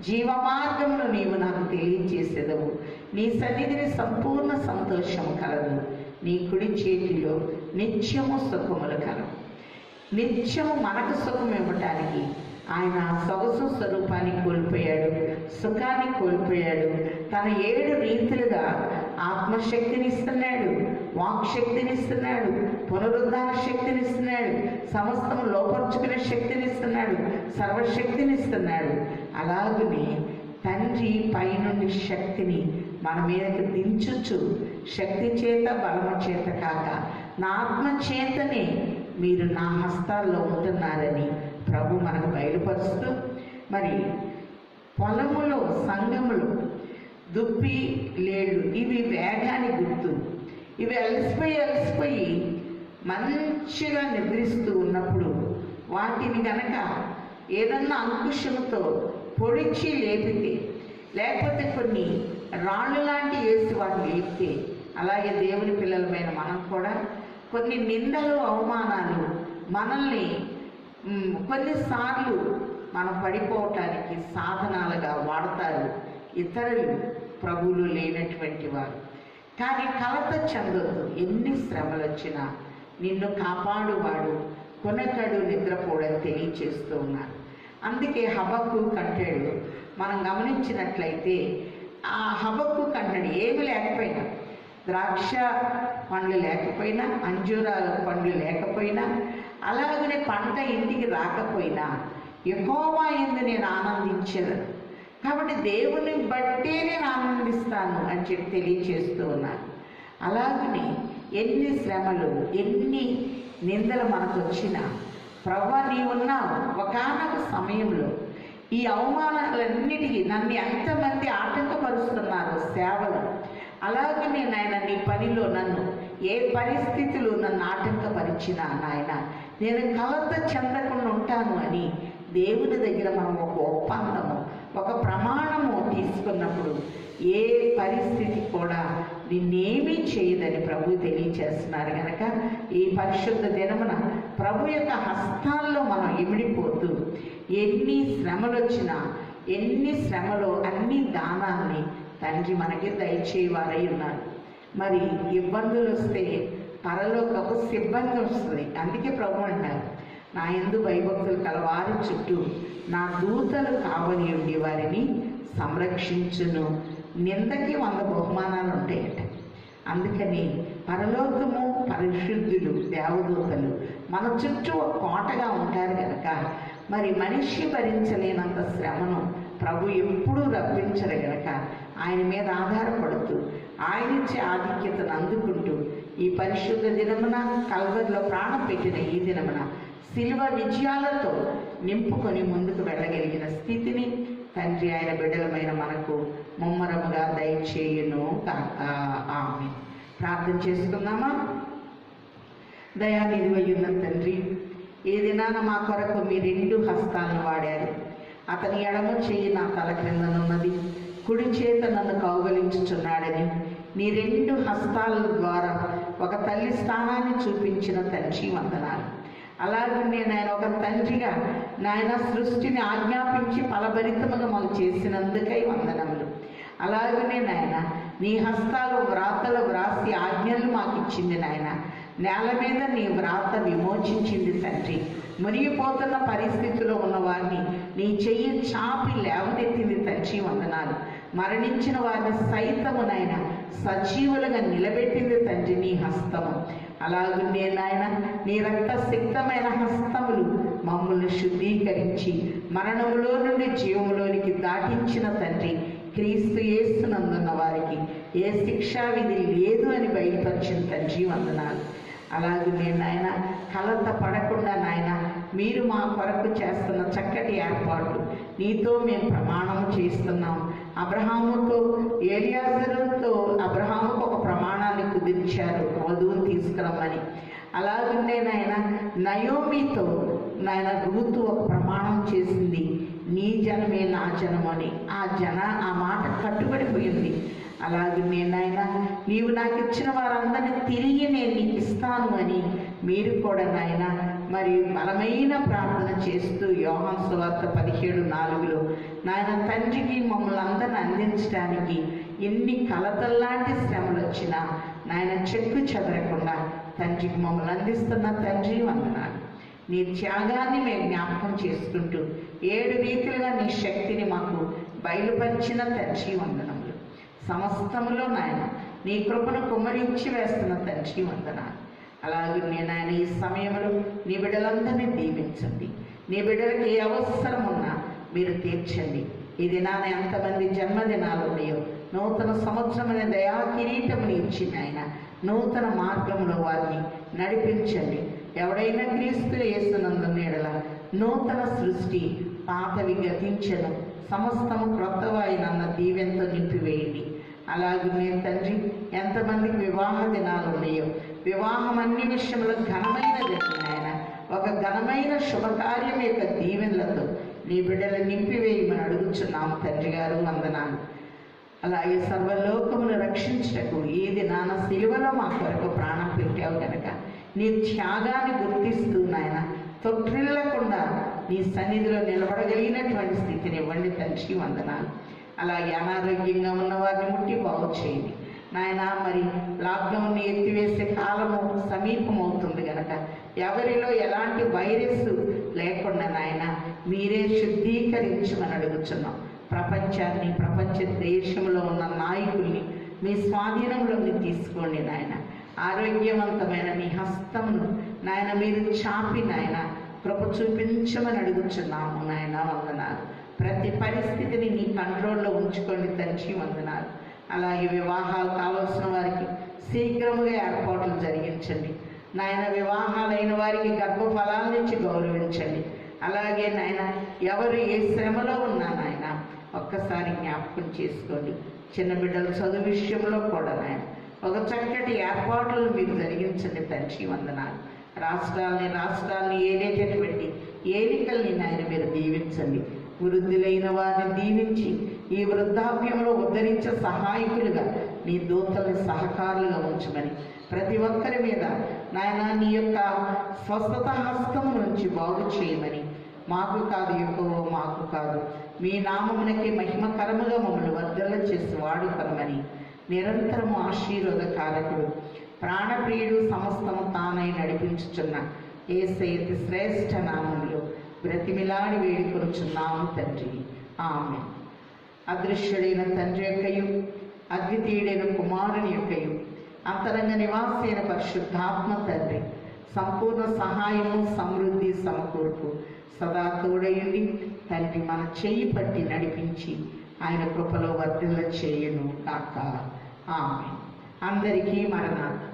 జీవమార్గమును నీవు నాకు తెలియజేసేదవు, నీ సన్నిధిని సంపూర్ణ సంతోషము కలదు, నీ కుడి చేతిలో నిత్యము సుఖములు కలవు. నిత్యము మనకు సుఖం ఇవ్వటానికి ఆయన సొగసు స్వరూపాన్ని కోల్పోయాడు, సుఖాన్ని కోల్పోయాడు. తన 7 రీతులుగా ఆత్మశక్తిని ఇస్తున్నాడు, వాక్శక్తిని ఇస్తున్నాడు, పునరుద్ధాన శక్తిని ఇస్తున్నాడు, సమస్తము లోపరుచుకునే శక్తిని ఇస్తున్నాడు, సర్వశక్తిని ఇస్తున్నాడు. అలాగనే తండ్రి పైనుండి శక్తిని మన మీదకి దించుచు, శక్తి చేత బలము చేత కాక నా ఆత్మ చేతనే మీరు నా హస్తాల్లో ఉంటున్నారని ప్రభు మనకు బయలుపరుస్తూ, మరి పొలములో సంఘములో దుప్పి లేళ్ళు ఇవి వేగాని గుర్తు. ఇవి అలసిపోయి మంచిగా నిద్రిస్తూ ఉన్నప్పుడు వాటిని గనక ఏదన్నా అంకుశంతో పొడిచి లేపితే, లేకపోతే కొన్ని రాళ్ళు లాంటి వేసి వాటిని లేపితే, అలాగే దేవుని పిల్లలమైన మనం కూడా కొన్ని నిందలు, అవమానాలు మనల్ని కొన్నిసార్లు మనం పడిపోవటానికి సాధనాలుగా వాడతారు ఇతరులు, ప్రభువులు లేనటువంటి వారు. కానీ కలత చెందొద్దు. ఎన్ని శ్రమలు వచ్చినా నిన్ను కాపాడువాడు కొనకడు నిద్రపోవడం తెలియచేస్తూ ఉన్నారు. అందుకే హబక్కూకు అంటాడు, మనం గమనించినట్లయితే ఆ హబక్కూకు అంటాడు, ఏమి లేకపోయినా, ద్రాక్ష పండ్లు లేకపోయినా, అంజూరాల పండ్లు లేకపోయినా, అలాగనే పంట ఇంటికి రాకపోయినా యెహోవా యందు నేను ఆనందించేదను, కాబట్టి దేవుని బట్టే నేను ఆనందిస్తాను అని చెప్పి తెలియచేస్తూ ఉన్నాను. అలాగనే ఎన్ని శ్రమలు, ఎన్ని నిందలు మనకు వచ్చినా ప్రభువా నీవున్నావు. ఒకానొక సమయంలో ఈ అవమానాలన్నిటికీ నన్ను ఎంతమంది ఆటంకపరుస్తున్నారు సేవలు, అలాగే నాయన నీ పనిలో నన్ను ఏ పరిస్థితులు నన్ను ఆటంకపరిచినా నాయన నేను కలత చెందకుండా ఉంటాను అని దేవుని దగ్గర మనం ఒక ఒప్పందము, ఒక ప్రమాణము తీసుకున్నప్పుడు ఏ పరిస్థితి కూడా నిన్నేమీ చేయదని ప్రభు తెలియచేస్తున్నారు కనుక ఈ పరిశుద్ధ దినమున ప్రభు యొక్క హస్తాల్లో మనం ఇమిడిపోతూ ఎన్ని శ్రమలు వచ్చినా, ఎన్ని శ్రమలో అన్ని దానాన్ని తండ్రి మనకి దయచేవారై ఉన్నారు. మరి ఇబ్బందులు వస్తే పరలోకపు సిబ్బంది వస్తుంది. అందుకే ప్రభు అంటారు, నా యందు భయభక్తులు కలవారి చుట్టూ నా దూతలు కావలి ఉండి వారిని సంరక్షించును, నిందకి 100 బహుమానాలు ఉంటాయట. అందుకని పరలోకము పరిశుద్ధులు దేవదూతలు మన చుట్టూ ఒక కోటగా ఉంటారు కనుక మరి మనిషి భరించలేనంత శ్రమను ప్రభు ఎప్పుడూ రప్పించరు గనక ఆయన మీద ఆధారపడుతూ ఆయనిచ్చే ఆధిక్యతను అందుకుంటూ ఈ పరిశుద్ధ దినమున కల్వరిలో ప్రాణం పెట్టిన ఈ దినమున శిలువ విజయాలతో నింపుకొని ముందుకు వెళ్ళగలిగిన స్థితిని తండ్రి ఆయన బిడ్డలమైన మనకు ముమ్మరముగా దయచేయును కాక. ఆమె ప్రార్థన చేసుకుందామా. దయానిధివై ఉన్న తండ్రి, ఏ దినాన మా కొరకు మీ 2 హస్తాలను వాడారు. అతని ఎడమ చెయ్యి నా తల క్రిందనున్నది, కుడి చేత నన్ను కౌగలించుచున్నాడని నీ 2 హస్తాల ద్వారా ఒక తల్లి స్థానాన్ని చూపించిన తండ్రి వందనాలు. అలాగే నేను ఆయన ఒక తండ్రిగా నాయన సృష్టిని ఆజ్ఞాపించి ఫలభరితముగా మాకు చేసినందుకై వందనములు. అలాగనే నాయన నీ హస్తాలు వ్రాతలు వ్రాసి ఆజ్ఞలు మాకు ఇచ్చింది నాయన. నేల మీద నీ వ్రాత విమోచించింది తండ్రి. మునిగిపోతున్న పరిస్థితిలో ఉన్న వారిని నీ చెయ్యి చాపి లేవనెత్తింది తండ్రి వందనాలు. మరణించిన వారిని సైతము నాయన సజీవులుగా నిలబెట్టింది తండ్రి నీ హస్తము. అలాగే నాయన నీ రక్తసిక్తమైన హస్తములు మమ్మల్ని శుద్ధీకరించి మరణములో నుండి జీవములోనికి దాటించిన తండ్రి. క్రీస్తు యేసునందున్న వారికి ఏ శిక్షా విధి లేదు అని బయలుపరిచిన తండ్రి వందనాలు. అలాగే నాయన కలత పడకుండా నాయన మీరు మా కొరకు చేస్తున్న చక్కటి ఏర్పాట్లు నీతో మేము ప్రమాణం చేస్తున్నాం. అబ్రహాముతో ఎలియాజరుతో అబ్రహాముకు ఒక ప్రమాణాన్ని కుదిర్చారు, వధువుని తీసుకురమ్మని. అలాగే నాయన నయోమితో నాయన రూతు ఒక ప్రమాణం చేసింది, నీ జనమే నా జనమని. ఆ మాట కట్టుబడిపోయింది. అలాగే నాయన నీవు నాకు ఇచ్చిన వారందరినీ తిరిగి నేను నీకు ఇస్తాను అని మీరు కూడా నాయన మరి బలమైన ప్రార్థన చేస్తూ యోహాను సువార్త 17:4 నాయన తండ్రికి మమ్మల్ని అందరిని అందించడానికి ఎన్ని కలతల్లాంటి శ్రమలు వచ్చినా నాయన చెక్కు చెదరకుండా తండ్రికి మమ్మల్ని అందిస్తున్న తండ్రి వందనాలు. నీ త్యాగాన్ని మేము జ్ఞాపకం చేసుకుంటూ 7 రీతిలుగా నీ శక్తిని మాకు బయలుపరిచిన తండ్రి వందనములు. సమస్తములో నాయన నీ కృపను కుమ్మరించి వేస్తున్న తండ్రి వందనాలు. అలాగే నేను ఈ సమయంలో నీ బిడ్డలందరినీ దీవించండి. నీ బిడ్డలకి ఏ అవసరం ఉన్నా మీరు తీర్చండి. ఈ దినాన ఎంతమంది జన్మదినాలు ఉన్నాయో నూతన సంవత్సరమైన దయా కిరీటముని ఇచ్చి ఆయన నూతన మార్గంలో వారిని నడిపించండి. ఎవడైనా క్రీస్తు యేసునందున్న ఎడల నూతన సృష్టి, పాతవి గతించను, సమస్తము క్రొత్తవాయినన్న దీవెంతో నింపివేయండి. అలాగే నేను తండ్రి ఎంతమందికి వివాహ దినాలు ఉన్నాయో వివాహం అన్ని విషయంలో ఘనమైనది ఆయన ఒక ఘనమైన శుభకార్యం యొక్క దీవెనలతో నీ బిడ్డలు నింపివేయమని అడుగుచున్నాము తండ్రి గారు వందనాలు. అలాగే సర్వలోకమును రక్షించటకు ఈ దినాన సిలువలో మా కొరకు ప్రాణం పెట్టావు కనుక నీ త్యాగాన్ని గుర్తిస్తూ నాయన తొట్టిల్లకుండా నీ సన్నిధిలో నిలబడగలిగినటువంటి స్థితిని ఇవ్వండి తండ్రి వందనాలు. అలాగే అనారోగ్యంగా ఉన్న వారిని ముట్టి బాగు చేయండి నాయన. మరి లాక్డౌన్ని ఎత్తివేసే కాలము సమీపమవుతుంది కనుక ఎవరిలో ఎలాంటి వైరస్ లేకుండా నాయన మీరే శుద్ధీకరించమని అడుగుతున్నాం. ప్రపంచాన్ని, ప్రపంచ దేశంలో ఉన్న నాయకుల్ని మీ స్వాధీనంలోకి తీసుకోండి నాయన. ఆరోగ్యవంతమైన నీ హస్తమును నాయన మీరు చాపి నాయన కృప చూపించమని అడుగుతున్నాము నాయన వందనాలు. ప్రతి పరిస్థితిని నీ కంట్రోల్లో ఉంచుకోండి తండ్రి వందనాలు. అలాగే వివాహాలు కావలసిన వారికి శీఘ్రముగా ఏర్పాట్లు జరిగించండి నాయన. వివాహాలైన వారికి గర్భఫలాల నుంచి గౌరవించండి. అలాగే నాయన ఎవరు ఏ శ్రమలో ఉన్నా నాయన ఒక్కసారి జ్ఞాపకం చేసుకోండి. చిన్న బిడ్డల చదువు విషయంలో కూడా నాయన ఒక చక్కటి ఏర్పాట్లు మీరు జరిగించండి తండ్రి. వందనాలు. రాష్ట్రాల్ని ఏలేటటువంటి ఏలికల్ని నాయన మీరు దీవించండి. వృద్ధులైన వారిని దీవించి ఈ వృద్ధాప్యంలో ఉద్ధరించే సహాయకులుగా నీ దూతల్ని సహకారులుగా ఉంచమని, ప్రతి ఒక్కరి మీద నాయన నీ యొక్క స్వస్థత హస్తం నుంచి బాగు చేయమని, మాకు కాదు ఎక్కువ మాకు కాదు మీ నామమునకి మహిమకరముగా మమ్మల్ని వర్ధల చేసి వాడుకొనమని, నిరంతరము ఆశీర్వాదకారకుడు ప్రాణప్రియుడు సమస్తము తానై నడిపించుచున్న యేసయ్య శ్రేష్ఠ నామములో బ్రతిమిలాడి వేడుకొనుచున్నాము తండ్రి. ఆమేన్. అదృశ్యుడైన తండ్రి యొక్కయు అద్వితీయుడైన కుమారుని యొక్కయు అంతరంగ నివాసైన పరిశుద్ధాత్మ తండ్రి సంపూర్ణ సహాయము సమృద్ధి సమకూర్పు సదా తోడయుండి తండ్రి మన చెయ్యి పట్టి నడిపించి ఆయన కృపలో వర్ధిల్ల చేయను కాక. ఆమేన్. అందరికీ మరణాలు.